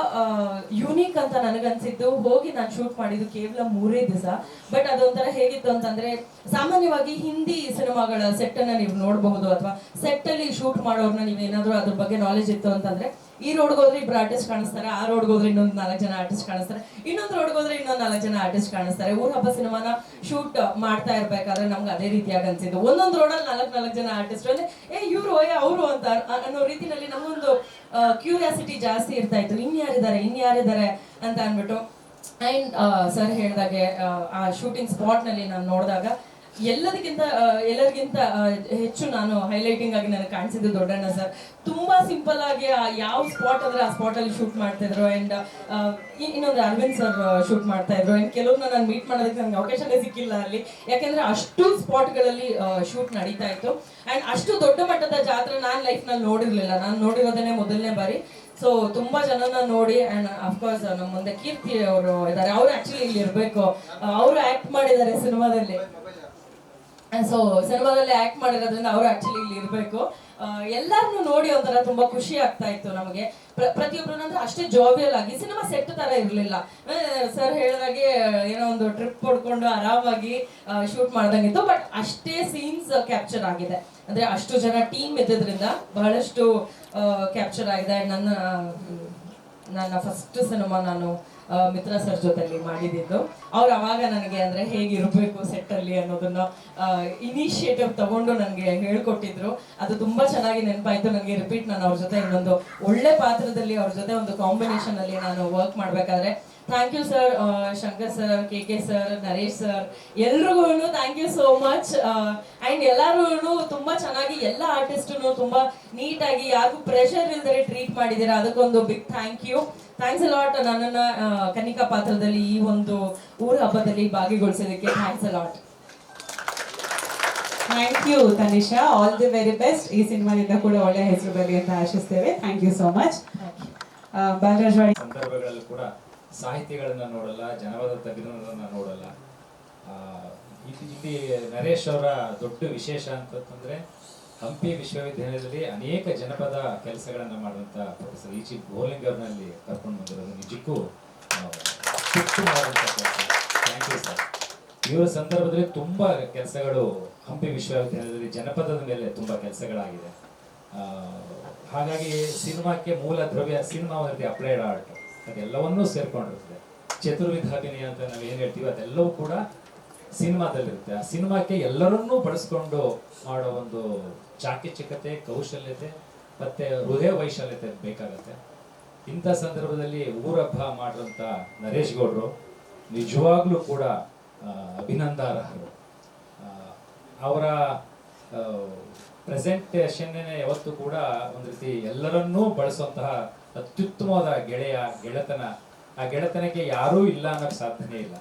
ಯುನೀಕ್ ಅಂತ ನನಗನ್ಸಿದ್ದು, ಹೋಗಿ ನಾನು ಶೂಟ್ ಮಾಡಿದ್ದು ಕೇವಲ 3 ದಿವಸ. ಬಟ್ ಅದೊಂಥರ ಹೇಗಿತ್ತು ಅಂತಂದ್ರೆ, ಸಾಮಾನ್ಯವಾಗಿ ಹಿಂದಿ ಸಿನಿಮಾಗಳ ಸೆಟ್ ಅನ್ನ ನೀವು ನೋಡಬಹುದು, ಅಥವಾ ಸೆಟ್ ಅಲ್ಲಿ ಶೂಟ್ ಮಾಡೋರ್ನ ನೀವೇನಾದ್ರೂ ಅದ್ರ ಬಗ್ಗೆ ನಾಲೆಜ್ ಇತ್ತು ಅಂತಂದ್ರೆ ಈ ರೋಡ್ಗೆ ಹೋದ್ರೆ ಇಬ್ರು ಆರ್ಟಿಸ್ಟ್ ಕಾಣಿಸ್ತಾರೆ, ಆ ರೋಡ್ಗೆ ಹೋದ್ರೆ ಇನ್ನೊಂದು 4 ಜನ ಆರ್ಟಿಸ್ಟ್ ಕಾಣಿಸ್ತಾರೆ, ಇನ್ನೊಂದು ರೋಡ್ಗೆ ಹೋದ್ರೆ ಇನ್ನೊಂದು 4 ಜನ ಆರ್ಟಿಸ್ಟ್ ಕಾಣಿಸ್ತಾರೆ. ಊರ ಹಬ್ಬ ಸಿನಿಮಾನ ಶೂಟ್ ಮಾಡ್ತಾ ಇರ್ಬೇಕಾದ್ರೆ ನಮ್ಗೆ ಅದೇ ರೀತಿಯಾಗಿ ಅನ್ಸಿದ್ದು. ಒಂದೊಂದು ರೋಡಲ್ಲಿ 4 ಜನ ಆರ್ಟಿಸ್ಟ್ ಅಂದ್ರೆ ಅವರು ಅಂತ ಅನ್ನೋ ರೀತಿನಲ್ಲಿ ನಮಗೊಂದು ಕ್ಯೂರಿಯಾಸಿಟಿ ಜಾಸ್ತಿ ಇರ್ತಾ ಇತ್ತು. ಇನ್ಯಾರಿದ್ದಾರೆ ಅಂತ ಅನ್ಬಿಟ್ಟು. ಅಂಡ್ ಸರ್ ಹೇಳ್ದಾಗೆ ಆ ಶೂಟಿಂಗ್ ಸ್ಪಾಟ್ ನಲ್ಲಿ ನಾನು ನೋಡಿದಾಗ ಎಲ್ಲರಿಗಿಂತ ಹೆಚ್ಚು ನಾನು ಹೈಲೈಟಿಂಗ್ ಆಗಿ ನನಗೆ ಕಾಣಿಸಿದ್ದು ದೊಡ್ಡಣ್ಣ ಸರ್. ತುಂಬಾ ಸಿಂಪಲ್ ಆಗಿ ಯಾವ ಸ್ಪಾಟ್ ಅಂದ್ರೆ ಆ ಸ್ಪಾಟ್ ಅಲ್ಲಿ ಶೂಟ್ ಮಾಡ್ತಾ ಇದ್ರು. ಅಂಡ್ ಇನ್ನೊಂದು ಅರವಿಂದ್ ಸರ್ ಶೂಟ್ ಮಾಡ್ತಾ ಇದ್ರು. ಅಂಡ್ ಕೆಲವ್ರನ್ನ ನಾನು ಮೀಟ್ ಮಾಡೋದಕ್ಕೆ ನನಗೆ ಅವಕಾಶನೇ ಸಿಕ್ಕಿಲ್ಲ ಅಲ್ಲಿ, ಯಾಕೆಂದ್ರೆ ಅಷ್ಟು ಸ್ಪಾಟ್ಗಳಲ್ಲಿ ಶೂಟ್ ನಡೀತಾ ಇತ್ತು. ಅಂಡ್ ಅಷ್ಟು ದೊಡ್ಡ ಮಟ್ಟದ ಜಾತ್ರೆ ನಾನು ಲೈಫ್ ನಲ್ಲಿ ನೋಡಿರ್ಲಿಲ್ಲ. ನಾನು ನೋಡಿರೋದೇನೆ ಮೊದಲನೇ ಬಾರಿ. ಸೊ ತುಂಬಾ ಜನನ ನೋಡಿ. ಅಂಡ್ ಅಫ್ಕೋರ್ಸ್ ನಮ್ಮ ಮುಂದೆ ಕೀರ್ತಿ ಅವರು ಇದ್ದಾರೆ. ಅವ್ರು ಆಕ್ಚುಲಿ ಇಲ್ಲಿ ಇರ್ಬೇಕು, ಅವರು ಆಕ್ಟ್ ಮಾಡಿದ್ದಾರೆ ಸಿನಿಮಾದಲ್ಲಿ. ಸೊ ಸಿನಿಮಾದಲ್ಲಿ ಆಕ್ಟ್ ಮಾಡಿರೋದ್ರಿಂದ ಅವರು ಆಕ್ಚುಲಿ ಇಲ್ಲಿ ಇರ್ಬೇಕು. ಎಲ್ಲಾರನ್ನು ನೋಡಿ ಒಂಥರ ತುಂಬಾ ಖುಷಿ ಆಗ್ತಾ ಇತ್ತು ನಮಗೆ. ಪ್ರತಿಯೊಬ್ಬರು ಅಂದ್ರೆ ಅಷ್ಟೇ ಜಾಬಿಯಲ್ ಆಗಿ, ಸಿನಿಮಾ ಸೆಟ್ ತರ ಇರ್ಲಿಲ್ಲ. ಸರ್ ಹೇಳಿದಾಗೆ ಏನೋ ಒಂದು ಟ್ರಿಪ್ ಹೊಡ್ಕೊಂಡು ಆರಾಮಾಗಿ ಶೂಟ್ ಮಾಡ್ದಂಗಿತ್ತು. ಬಟ್ ಅಷ್ಟೇ ಸೀನ್ಸ್ ಕ್ಯಾಪ್ಚರ್ ಆಗಿದೆ. ಅಂದ್ರೆ ಅಷ್ಟು ಜನ ಟೀಮ್ ಇದ್ದಿದ್ರಿಂದ ಬಹಳಷ್ಟು ಕ್ಯಾಪ್ಚರ್ ಆಗಿದೆ. ನನ್ನ ಫಸ್ಟ್ ಸಿನಿಮಾ ನಾನು ಮಿತ್ರ ಸರ್ ಜೊತೆಲಿ ಮಾಡಿದ್ದು. ಅವ್ರು ಅವಾಗ ನನಗೆ ಅಂದ್ರೆ ಹೇಗಿರ್ಬೇಕು ಸೆಟ್ ಅಲ್ಲಿ ಅನ್ನೋದನ್ನ ಇನಿಷಿಯೇಟಿವ್ ತಗೊಂಡು ನನಗೆ ಹೇಳ್ಕೊಟ್ಟಿದ್ರು. ಅದು ತುಂಬಾ ಚೆನ್ನಾಗಿ ನೆನಪಾಯ್ತು ನನಗೆ. ರಿಪೀಟ್ ನಾನು ಅವ್ರ ಜೊತೆ ಇನ್ನೊಂದು ಒಳ್ಳೆ ಪಾತ್ರದಲ್ಲಿ ಅವ್ರ ಜೊತೆ ಒಂದು ಕಾಂಬಿನೇಷನ್ ಅಲ್ಲಿ ನಾನು ವರ್ಕ್ ಮಾಡ್ಬೇಕಾದ್ರೆ thank you sir, Shankar sir, K sir, Naresh sir, ಎಲ್ರಿಗೂ thank you so much. And ಎಲ್ಲರೂ ತುಂಬಾ ಚೆನ್ನಾಗಿ ಎಲ್ಲ ಆರ್ಟಿಸ್ಟು ತುಂಬಾ ನೀಟಾಗಿ ಯಾರಿಗೂ ಪ್ರೆಷರ್ ಇಲ್ದರೆ ಟ್ರೀಟ್ ಮಾಡಿದ್ದೀರಾ. ಅದಕ್ಕೊಂದು big thank you. Thanks a lot. ನನ್ನನ್ನ ಕನಿಕಾ ಪಾತ್ರದಲ್ಲಿ ಈ ಒಂದು ಊರ ಹಬ್ಬದಲ್ಲಿ ಭಾಗಿಗೊಳಿಸೋದಕ್ಕೆ thanks a lot.
Thank you Tanisha, all the very best. ಈ ಸಿನಿಮಾದಿಂದ ಕೂಡ ಒಳ್ಳೆ ಹೆಸರು ಬರಲಿ ಅಂತ ಆಶಿಸ್ತೇವೆ. Thank you so much. Balarajwadi
ಸಂದರ್ಭಗಳಲ್ಲಿ ಕೂಡ ಸಾಹಿತಿಗಳನ್ನ ನೋಡಲ್ಲ, ಜನಪದ ತಜ್ಞರನ್ನ ನೋಡಲ್ಲ. ಇಲ್ಲಿ ನರೇಶ್ ಅವರ ದೊಡ್ಡ ವಿಶೇಷ ಅಂತಂದ್ರೆ ಹಂಪಿ ವಿಶ್ವವಿದ್ಯಾಲಯದಲ್ಲಿ ಅನೇಕ ಜನಪದ ಕೆಲಸಗಳನ್ನ ಮಾಡುವಂತ ಪ್ರೊಫೆಸರ್ ಇ.ಜಿ. ಗೋಲಿಂಗ್ ಅವ್ರನ್ನಲ್ಲಿ ಕರ್ಕೊಂಡು ಬಂದಿರೋದು ನಿಜಕ್ಕೂ ಥ್ಯಾಂಕ್ ಯು ಸರ್. ಇವರ ಸಂದರ್ಭದಲ್ಲಿ ತುಂಬಾ ಕೆಲಸಗಳು ಹಂಪಿ ವಿಶ್ವವಿದ್ಯಾಲಯದಲ್ಲಿ ಜನಪದದ ಮೇಲೆ ತುಂಬಾ ಕೆಲಸಗಳಾಗಿದೆ. ಹಾಗಾಗಿ ಸಿನಿಮಾಕ್ಕೆ ಮೂಲ ದ್ರವ್ಯ ಸಿನಿಮಾ ಒಂದು ರೀತಿ ಅಪ್ಲೈಡ್ ಆರ್ಟ್, ಅದೆಲ್ಲವನ್ನೂ ಸೇರ್ಕೊಂಡಿರ್ತದೆ. ಚತುರ್ವಿಧಾಭಿನಯ ಅಂತ ನಾವು ಏನ್ ಹೇಳ್ತೀವಿ ಅದೆಲ್ಲವೂ ಕೂಡ ಸಿನಿಮಾದಲ್ಲಿರುತ್ತೆ. ಆ ಸಿನಿಮಾಕ್ಕೆ ಎಲ್ಲರನ್ನೂ ಬಳಸ್ಕೊಂಡು ಮಾಡೋ ಒಂದು ಚಾಕಚಕ್ಯತೆ, ಕೌಶಲ್ಯತೆ ಮತ್ತೆ ಹೃದಯ ವೈಶಾಲ್ಯತೆ ಬೇಕಾಗತ್ತೆ. ಇಂಥ ಸಂದರ್ಭದಲ್ಲಿ ಊರಬ್ಬ ಮಾಡಿರೋಂಥ ನರೇಶ್ ಗೌಡ್ರು ನಿಜವಾಗ್ಲೂ ಕೂಡ ಅಭಿನಂದನಾರ್ಹರು. ಅವರ ಪ್ರೆಸೆಂಟೇಷನ್ ಯಾವತ್ತೂ ಕೂಡ ಒಂದು ರೀತಿ ಎಲ್ಲರನ್ನೂ ಬಳಸುವಂತಹ ಅತ್ಯುತ್ತಮವಾದ ಗೆಳೆತನ. ಆ ಗೆಳೆತನಕ್ಕೆ ಯಾರೂ ಇಲ್ಲ ಅನ್ನೋಕ್ಕೆ ಸಾಧ್ಯನೇ ಇಲ್ಲ.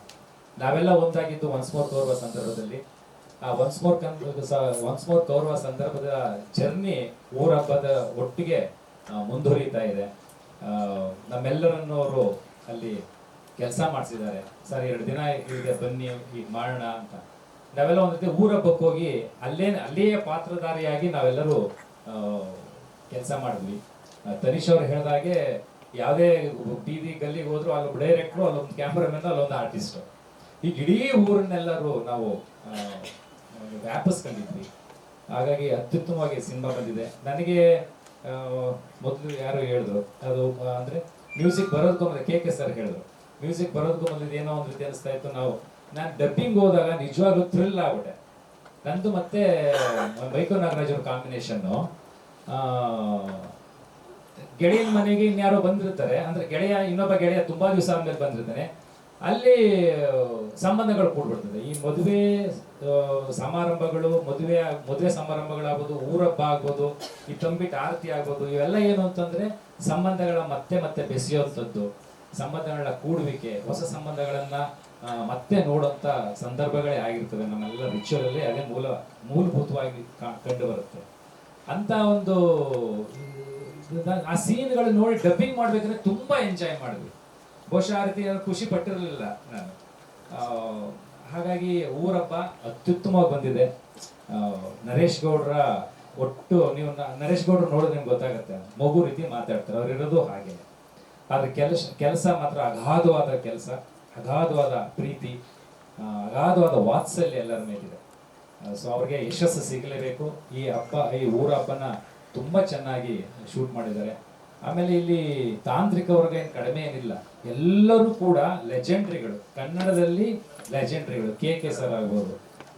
ನಾವೆಲ್ಲ ಒಂದಾಗಿದ್ದು ಒನ್ಸ್ ಮೋರ್ ಕೌರವ ಸಂದರ್ಭದಲ್ಲಿ. ಆ ಒನ್ಸ್ ಮೋರ್ ಕೌರವ ಸಂದರ್ಭದ ಜರ್ನಿ ಊರ ಹಬ್ಬದ ಒಟ್ಟಿಗೆ ಮುಂದುವರಿತಾ ಇದೆ. ನಮ್ಮೆಲ್ಲರನ್ನು ಅವರು ಅಲ್ಲಿ ಕೆಲಸ ಮಾಡಿಸಿದ್ದಾರೆ. ಸರ್ 2 ದಿನ ಈಗ ಬನ್ನಿ, ಈಗ ಮಾಡೋಣ ಅಂತ. ನಾವೆಲ್ಲ ಒಂದು ರೀತಿ ಊರ ಹಬ್ಬಕ್ಕೆ ಹೋಗಿ ಅಲ್ಲಿಯೇ ಪಾತ್ರಧಾರಿಯಾಗಿ ನಾವೆಲ್ಲರೂ ಕೆಲಸ ಮಾಡಿದ್ವಿ. ತನಿಷ್ ಅವ್ರು ಹೇಳಿದಾಗೆ ಯಾವುದೇ ಬೀದಿ ಗಲ್ಲಿಗೆ ಹೋದ್ರು ಅಲ್ಲೊಬ್ಬ ಡೈರೆಕ್ಟ್ರು, ಅಲ್ಲೊಂದು ಕ್ಯಾಮ್ರಾಮನ್, ಅಲ್ಲೊಂದು ಆರ್ಟಿಸ್ಟು, ಈಗ ಇಡೀ ಊರನ್ನೆಲ್ಲರೂ ನಾವು ವ್ಯಾಪಿಸ್ಕೊಂಡಿದ್ವಿ. ಹಾಗಾಗಿ ಅತ್ಯುತ್ತಮವಾಗಿ ಸಿನಿಮಾ ಬಂದಿದೆ. ನನಗೆ ಮೊದಲು ಯಾರು ಹೇಳಿದ್ರು ಅದು ಅಂದ್ರೆ ಮ್ಯೂಸಿಕ್ ಬರೋದಕ್ಕೂ ಮೊದಲು ಕೆ ಸರ್ ಹೇಳಿದ್ರು, ಮ್ಯೂಸಿಕ್ ಬರೋದಕ್ಕೂ ಮೊದಲು ಏನೋ ಒಂದು ರೀತಿ ಅನಿಸ್ತಾ ಇತ್ತು. ನಾನು ಡಬ್ಬಿಂಗ್ ಹೋದಾಗ ನಿಜವಾಗ್ಲೂ ಥ್ರಿಲ್ ಆಗ್ಬಿಟ್ಟೆ. ನಂದು ಮತ್ತೆ ಬೈಕೋ ನಾಗರಾಜ್ ಅವ್ರ ಕಾಂಬಿನೇಷನ್ನು. ಗೆಳೆಯನ ಮನೆಗೆ ಇನ್ಯಾರೋ ಬಂದಿರ್ತಾರೆ, ಅಂದ್ರೆ ಇನ್ನೊಬ್ಬ ಗೆಳೆಯ ತುಂಬಾ ದಿವಸ ಆದ್ಮೇಲೆ ಬಂದಿರ್ತಾನೆ. ಅಲ್ಲಿ ಸಂಬಂಧಗಳು ಕೂಡ್ಬಿಡ್ತದೆ. ಈ ಮದುವೆ ಸಮಾರಂಭಗಳು, ಮದುವೆ ಸಮಾರಂಭಗಳಾಗ್ಬೋದು, ಊರಬ್ಬ ಆಗ್ಬೋದು, ಈ ತಂಬಿಟ್ಟು ಆರತಿ ಆಗ್ಬೋದು, ಇವೆಲ್ಲ ಏನು ಅಂತಂದ್ರೆ ಸಂಬಂಧಗಳ ಮತ್ತೆ ಬೆಸೆಯುವಂಥದ್ದು, ಸಂಬಂಧಗಳನ್ನ ಕೂಡುವಿಕೆ, ಹೊಸ ಸಂಬಂಧಗಳನ್ನ ಮತ್ತೆ ನೋಡುವಂತ ಸಂದರ್ಭಗಳೇ ಆಗಿರ್ತವೆ. ನಮ್ಮೆಲ್ಲ ರಿಚುವಲ್ ಅಲ್ಲಿ ಅದೇ ಮೂಲಭೂತವಾಗಿ ಕಂಡು ಬರುತ್ತೆ. ಅಂತ ಒಂದು ಆ ಸೀನ್ಗಳು ನೋಡಿ ಡಬ್ಬಿಂಗ್ ಮಾಡ್ಬೇಕಂದ್ರೆ ತುಂಬಾ ಎಂಜಾಯ್ ಮಾಡಿದ್ವಿ. ಬಹುಶಃ ಆ ರೀತಿ ಖುಷಿ ಪಟ್ಟಿರಲಿಲ್ಲ ನಾನು. ಹಾಗಾಗಿ ಊರಬ್ಬ ಅತ್ಯುತ್ತಮವಾಗಿ ಬಂದಿದೆ. ನರೇಶ್ ಗೌಡ್ರ ಒಟ್ಟು ನೀವು ನರೇಶ್ ಗೌಡ್ರು ನೋಡಿದ್ರೆ ನಿಮ್ಗೆ ಗೊತ್ತಾಗುತ್ತೆ, ಮಗು ರೀತಿ ಮಾತಾಡ್ತಾರೆ. ಅವ್ರಿರೋದು ಹಾಗೆ. ಆದ್ರೆ ಕೆಲಸ ಮಾತ್ರ ಅಗಾಧವಾದ ಕೆಲಸ, ಅಗಾಧವಾದ ಪ್ರೀತಿ, ಅಗಾಧವಾದ ವಾತ್ಸಲ್ಯ ಎಲ್ಲರ ಮೇಲಿದೆ. ಸೊ ಅವ್ರಿಗೆ ಯಶಸ್ಸು ಸಿಗಲೇಬೇಕು. ಈ ಊರ ಹಬ್ಬನ ತುಂಬಾ ಚೆನ್ನಾಗಿ ಶೂಟ್ ಮಾಡಿದ್ದಾರೆ. ಆಮೇಲೆ ಇಲ್ಲಿ ತಾಂತ್ರಿಕ ವರ್ಗ ಏನು ಕಡಿಮೆ ಏನಿಲ್ಲ, ಎಲ್ಲರೂ ಕೂಡ ಲೆಜೆಂಡ್ರಿಗಳು, ಕನ್ನಡದಲ್ಲಿ ಲೆಜೆಂಡ್ರಿಗಳು. ಕೆ ಸರ್ ಆಗ್ಬೋದು,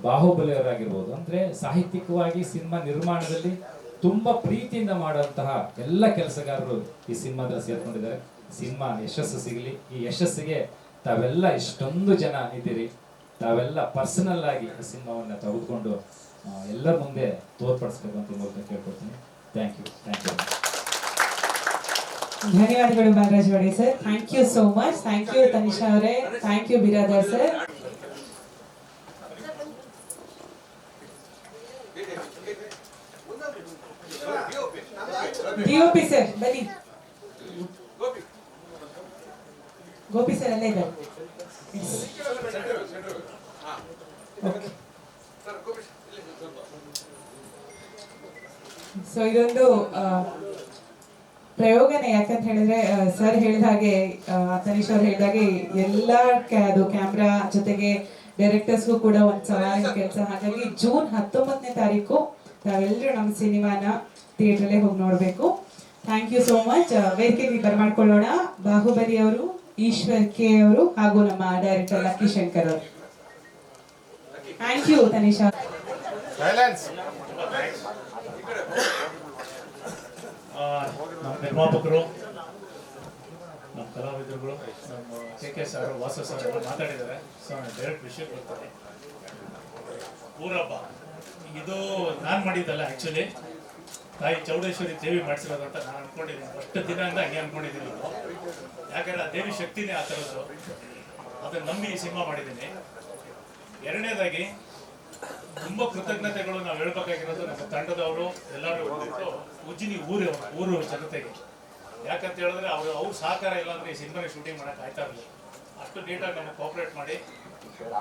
ಬಾಹುಬಲಿ ಅವರಾಗಿರ್ಬೋದು. ಅಂದ್ರೆ ಸಾಹಿತ್ಯಿಕವಾಗಿ ಸಿನಿಮಾ ನಿರ್ಮಾಣದಲ್ಲಿ ತುಂಬಾ ಪ್ರೀತಿಯಿಂದ ಮಾಡುವಂತಹ ಎಲ್ಲ ಕೆಲಸಗಾರರು ಈ ಸಿನಿಮಾದಲ್ಲಿ ಸೇರ್ಕೊಂಡಿದ್ದಾರೆ. ಸಿನಿಮಾ ಯಶಸ್ಸು ಸಿಗಲಿ. ಈ ಯಶಸ್ಸಿಗೆ ತಾವೆಲ್ಲ ಇಷ್ಟೊಂದು ಜನ ಇದ್ದೀರಿ. ತಾವೆಲ್ಲ ಪರ್ಸನಲ್ ಆಗಿ ಈ ಸಿನಿಮಾವನ್ನ ತೆಗೆದುಕೊಂಡು ಎಲ್ಲರ ಮುಂದೆ ತೋರ್ಪಡಿಸ್ಬೇಕು ಅಂತ ಮೂಲಕ ಕೇಳ್ಕೊಡ್ತೀನಿ. Thank you.
ಧನ್ಯವಾದಗಳು Balraj Wade sir. Thank you so much. Thank you Tanisha ಅವರೇ. Thank you Biradar sir. DOP sir ಬನ್ನಿ. ಗೋಪಿ ಸರ್ ಅಲ್ಲೇ ಇದ್ದಾರೆ. ಸೊ ಇದೊಂದು ಪ್ರಯೋಗನೇ. ಯಾಕಂತ ಹೇಳಿದ್ರೆ ಸರ್ ಹೇಳಿದ ಹಾಗೆ, ತನಿಷ್ ಅವ್ರು ಹೇಳಿದ ಹಾಗೆ ಎಲ್ಲ ಅದು ಕ್ಯಾಮ್ರಾ ಜೊತೆಗೆ ಡೈರೆಕ್ಟರ್ಸ್ಗೂ ಕೂಡ ಒಂದು ಸವಾಲಿನ ಕೆಲಸ. ಹಾಗಾಗಿ ಜೂನ್ 19ನೇ ತಾರೀಕು ತಾವೆಲ್ಲರೂ ನಮ್ಮ ಸಿನಿಮಾನ ಥಿಯೇಟ್ರಲ್ಲೇ ಹೋಗಿ ನೋಡಬೇಕು. Thank you so much. ವೇದಿಕೆಗೆ ಬರಮಾಡ್ಕೊಳ್ಳೋಣ ಬಾಹುಬಲಿ ಅವರು, ಈಶ್ವರ್ ಕೆ ಅವರು ಹಾಗೂ ನಮ್ಮ ಡೈರೆಕ್ಟರ್ ಲಕ್ಕಿ ಶಂಕರ್ ಅವರು. Thank you Tanisha.
ನಮ್ಮ ನಿರ್ಮಾಪಕರು, ನಮ್ಮ ಕಲಾವಿದರುಗಳು, ನಮ್ಮ ಕೆ ಸರ್, ವಾಸು ಸರ್ ಎಲ್ಲ ಮಾತಾಡಿದ್ದಾರೆ. ಸೊ ನಾನು ಡೈರೆಕ್ಟ್ ವಿಷಯಕ್ಕೆ ಬರ್ತಾರೆ. ಊರಬ್ಬ ಇದು ನಾನು ಮಾಡಿದ್ದಲ್ಲ, ಆ್ಯಕ್ಚುಲಿ ತಾಯಿ ಚೌಡೇಶ್ವರಿ ದೇವಿ ಮಾಡಿಸಿರೋದಂತ ನಾನು ಅನ್ಕೊಂಡಿದ್ದೀನಿ. ಫಸ್ಟ್ ದಿನದಿಂದ ಹಂಗೆ ಅನ್ಕೊಂಡಿದ್ದೀನಿ. ಯಾಕಂದ್ರೆ ಆ ದೇವಿ ಶಕ್ತಿನೇ ಆ ಥರದ್ದು. ಅದನ್ನು ನಂಬಿ ಈ ಸಿನಿಮಾ ಮಾಡಿದ್ದೀನಿ. ಎರಡನೇದಾಗಿ ತುಂಬ ಕೃತಜ್ಞತೆಗಳು ನಾವು ಹೇಳ್ಬೇಕಾಗಿರೋದು ನಮ್ಮ ತಂಡದವರು ಎಲ್ಲರೂ ಬಂದಿತ್ತು. ಉಜ್ಜಿನಿ ಊರು ಜನತೆಗೆ. ಯಾಕಂತ ಹೇಳಿದ್ರೆ ಅವ್ರ ಸಹಕಾರ ಇಲ್ಲ ಅಂದ್ರೆ ಈ ಸಿನಿಮಾಗೆ ಶೂಟಿಂಗ್ ಮಾಡೋಕೆ ಆಯ್ತಾ ಇರಲಿಲ್ಲ. ಅಷ್ಟು ನೀಟಾಗಿ ನಮಗೆ ಕೋಆಪರೇಟ್ ಮಾಡಿ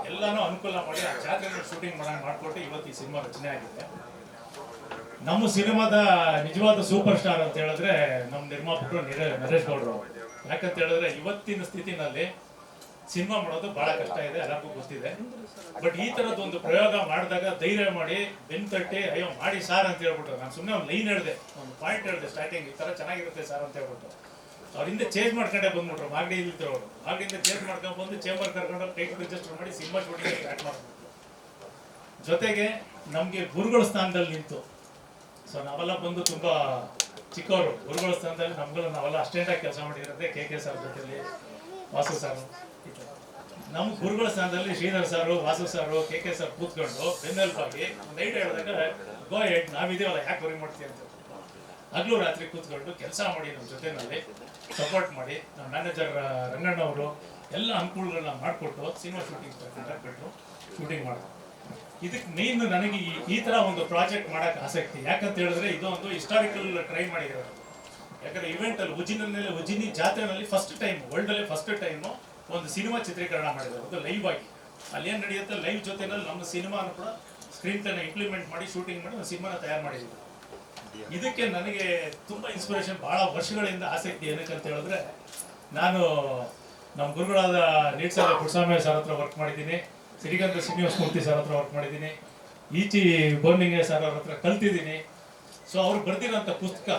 ಎಲ್ಲಾನು ಅನುಕೂಲ ಮಾಡಿ ಆ ಜಾತ್ರೆ ಶೂಟಿಂಗ್ ಮಾಡಿಕೊಟ್ಟು ಇವತ್ತು ಈ ಸಿನಿಮಾ ರಚನೆ ಆಗಿದೆ. ನಮ್ಮ ಸಿನಿಮಾದ ನಿಜವಾದ ಸೂಪರ್ ಸ್ಟಾರ್ ಅಂತ ಹೇಳಿದ್ರೆ ನಮ್ಮ ನಿರ್ಮಾಪಕರು ನರೇಶ್ ಗೌಡರು. ಯಾಕಂತ ಹೇಳಿದ್ರೆ ಇವತ್ತಿನ ಸ್ಥಿತಿನಲ್ಲಿ ಸಿನಿಮಾ ಮಾಡೋದು ಬಹಳ ಕಷ್ಟ ಇದೆ, ಎಲ್ಲರಿಗೂ ಗೊತ್ತಿದೆ. ಬಟ್ ಈ ತರದ್ದು ಒಂದು ಪ್ರಯೋಗ ಮಾಡಿದಾಗ ಧೈರ್ಯ ಮಾಡಿ ಬೆನ್ ತಟ್ಟಿ ಅಯ್ಯೋ ಮಾಡಿ ಸಾರ್ ಅಂತ ಹೇಳ್ಬಿಟ್ಟು, ನಾನು ಸುಮ್ಮನೆ ಒಂದು ಲೈನ್ ಹೇಳಿದೆ, ಒಂದು ಪಾಯಿಂಟ್ ಹೇಳಿದೆ ಸ್ಟಾರ್ಟಿಂಗ್, ಈ ತರ ಚೆನ್ನಾಗಿರುತ್ತೆ ಸರ್ ಅಂತ ಹೇಳ್ಬಿಟ್ಟು ಅವ್ರಿಂದ ಚೇಂಜ್ ಮಾಡ್ಕೊಂಡೆ ಬಂದ್ಬಿಟ್ರು. ಮಾಗಡಿ ಇಲ್ಲಿದ್ರು ಅವರು. ಮಾಗಡಿಯಿಂದ ಚೇಂಜ್ ಮಾಡ್ಕೊಂಡು ಬಂದು ಚೇಂಬರ್ ಕರ್ಕೊಂಡು ಟೈಟ್ ರಿಜಿಸ್ಟರ್ ಮಾಡಿ ಸಿನಿಮಾ ಶೂಟಿಂಗ್ ಸ್ಟಾರ್ಟ್ ಮಾಡ್ಬಿಟ್ರು. ಜೊತೆಗೆ ನಮಗೆ ಗುರುಗಳ ಸ್ಥಾನದಲ್ಲಿ ನಿಂತು, ಸೊ ನಾವೆಲ್ಲ ಬಂದು ತುಂಬಾ ಚಿಕ್ಕವರು. ಗುರುಗಳ ಸ್ಥಾನದಲ್ಲಿ ನಾವೆಲ್ಲ ಅಷ್ಟೇಂಟಾಗಿ ಕೆಲಸ ಮಾಡಿರೋದೇ ಕೆ ಸರ್ ಜೊತೆಲಿ ವಾಸು ಸರ್. ನಮ್ಮ ಗುರುಗಳ ಸ್ಥಾನದಲ್ಲಿ ಶ್ರೀಧರ್ ಸಾರು, ವಾಸು ಸಾರು, ಕೆ ಸರ್ ಕೂತ್ಕೊಂಡು ಬೆನ್ನೆಲುಬಾಗಿ ಒಂದು ಐಡಿಯಾ ಹೇಳಿದಾಗ ಗೋ ಹೆಡ್, ನಾವಿದೀವಲ್ಲ ಯಾಕೆ ವರಿ ಮಾಡ್ತೀವಿ ಅಂತ ಹಗಲು ರಾತ್ರಿ ಕೂತ್ಕೊಂಡು ಕೆಲಸ ಮಾಡಿ ನಮ್ಮ ಜೊತೆನಲ್ಲಿ ಸಪೋರ್ಟ್ ಮಾಡಿ ನಮ್ಮ ಮ್ಯಾನೇಜರ್ ರಂಗಣ್ಣ ಅವರು ಎಲ್ಲ ಅನುಕೂಲಗಳನ್ನ ಮಾಡಿಕೊಟ್ಟು ಸಿನಿಮಾ ಶೂಟಿಂಗ್ ಬಿಟ್ಟರು, ಶೂಟಿಂಗ್ ಮಾಡೋದು. ಇದಕ್ಕೆ ಮೇನ್ ನನಗೆ ಈ ತರ ಒಂದು ಪ್ರಾಜೆಕ್ಟ್ ಮಾಡಕ್ಕೆ ಆಸಕ್ತಿ. ಯಾಕಂತ ಹೇಳಿದ್ರೆ ಇದು ಒಂದು ಹಿಸ್ಟಾರಿಕಲ್ ಟ್ರೈ ಮಾಡಿರೋದು. ಯಾಕಂದ್ರೆ ಇವೆಂಟ್ ಅಲ್ಲಿ ಉಜ್ಜಿನಿ ಜಾತ್ರೆನಲ್ಲಿ ಫಸ್ಟ್ ಟೈಮ್, ವರ್ಲ್ಡ್ ಅಲ್ಲಿ ಫಸ್ಟ್ ಟೈಮ್ ಒಂದು ಸಿನಿಮಾ ಚಿತ್ರೀಕರಣ ಮಾಡಿದ್ರು. ಅದು ಲೈವ್ ಆಗಿ ಅಲ್ಲಿ ಏನ್ ನಡೆಯುತ್ತೆ, ಲೈವ್ ಜೊತೆನಲ್ಲಿ ನಮ್ಮ ಸಿನಿಮಾನ ಕೂಡ ಸ್ಕ್ರೀನ್ ಪ್ಲೇನ ಇಂಪ್ಲಿಮೆಂಟ್ ಮಾಡಿ ಶೂಟಿಂಗ್ ಮಾಡಿ ಒಂದು ಸಿನಿಮಾನ ತಯಾರು ಮಾಡಿದ್ರು. ಇದಕ್ಕೆ ನನಗೆ ತುಂಬಾ ಇನ್ಸ್ಪಿರೇಷನ್, ಬಹಳ ವರ್ಷಗಳಿಂದ ಆಸಕ್ತಿ. ಏನಕ್ಕಂತ ಹೇಳಿದ್ರೆ ನಾನು ನಮ್ಮ ಗುರುಗಳಾದ ನೀಡ್ಸಾಲ ಪುಟ್ಸ್ವಾಮಿ ಸರ್ ಹತ್ರ ವರ್ಕ್ ಮಾಡಿದ್ದೀನಿ, ಸಿರಿಗಂಧ ಶ್ರೀನಿವಾಸ ಮೂರ್ತಿ ಸರ್ ಹತ್ರ ವರ್ಕ್ ಮಾಡಿದ್ದೀನಿ, ಈಚಿ ಬೋರ್ನಿಂಗ್ ಸರ್ ಅವ್ರ ಹತ್ರ ಕಲ್ತಿದ್ದೀನಿ. ಸೊ ಅವ್ರು ಬರ್ದಿರೋಂಥ ಪುಸ್ತಕ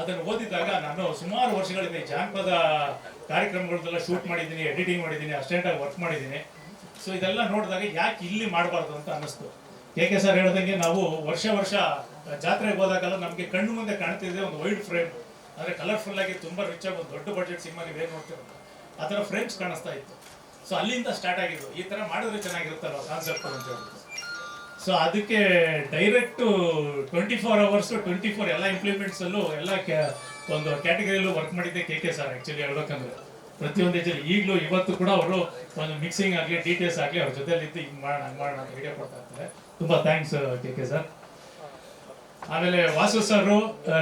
ಅದನ್ನು ಓದಿದಾಗ ನಾನು ಸುಮಾರು ವರ್ಷಗಳಿಂದ ಜಾನಪದ ಕಾರ್ಯಕ್ರಮಗಳನ್ನೆಲ್ಲ ಶೂಟ್ ಮಾಡಿದ್ದೀನಿ, ಎಡಿಟಿಂಗ್ ಮಾಡಿದ್ದೀನಿ, ಅಸಿಸ್ಟೆಂಟಾಗಿ ವರ್ಕ್ ಮಾಡಿದ್ದೀನಿ. ಸೊ ಇದೆಲ್ಲ ನೋಡಿದಾಗ ಯಾಕೆ ಇಲ್ಲಿ ಮಾಡಬಾರ್ದು ಅಂತ ಅನ್ನಿಸ್ತು. ಕೆ ಸರ್ ಹೇಳ್ದಂಗೆ ನಾವು ವರ್ಷ ಜಾತ್ರೆಗೆ ಹೋದಾಗೆಲ್ಲ ನಮಗೆ ಕಣ್ಣು ಮುಂದೆ ಕಾಣ್ತಿದೆ ಒಂದು ವೈಡ್ ಫ್ರೇಮ್, ಅಂದರೆ ಕಲರ್ಫುಲ್ ಆಗಿ ತುಂಬ ರಿಚ್ ಆಗಿ ಒಂದು ದೊಡ್ಡ ಬಡ್ಜೆಟ್ ಸಿನಿಮಾ ನೀವೇನು ನೋಡ್ತೀರ ಆ ಥರ ಫ್ರೇಮ್ಸ್ ಕಾಣಿಸ್ತಾ ಇತ್ತು. ಸೊ ಅಲ್ಲಿಂದ ಸ್ಟಾರ್ಟ್ ಆಗಿದ್ದು, ಈ ಥರ ಮಾಡಿದ್ರೆ ಚೆನ್ನಾಗಿರುತ್ತಲ್ಲ ಕಾನ್ಸೆಪ್ಟ್ ಅಂತ ಹೇಳ್ಬಿಟ್ಟು. ಸೊ ಅದಕ್ಕೆ ಡೈರೆಕ್ಟು 24 hours 24 ಎಲ್ಲ ಇಂಪ್ಲಿಮೆಂಟ್ಸಲ್ಲೂ ಎಲ್ಲ ಒಂದು ಕ್ಯಾಟಗರಿಯಲ್ಲೂ ವರ್ಕ್ ಮಾಡಿದ್ದೆ ಕೆ ಸರ್. ಆ್ಯಕ್ಚುಲಿ ಹೇಳ್ಬೇಕಂದ್ರೆ ಪ್ರತಿಯೊಂದು ಏಜಲ್ಲಿ ಈಗಲೂ ಇವತ್ತು ಕೂಡ ಅವರು ಒಂದು ಮಿಕ್ಸಿಂಗ್ ಆಗಲಿ ಡೀಟೇಲ್ಸ್ ಆಗಲಿ ಅವ್ರ ಜೊತೆಲಿದ್ದು ಹಿಂಗೆ ಮಾಡೋಣ ಹಂಗೆ ಮಾಡೋಣ ಅಂತ ಐಡಿಯಾ ಕೊಡ್ತಾ ಇರ್ತಾರೆ. ತುಂಬ ಥ್ಯಾಂಕ್ಸ್ ಕೆ ಸರ್. ಆಮೇಲೆ ವಾಸು ಸರು,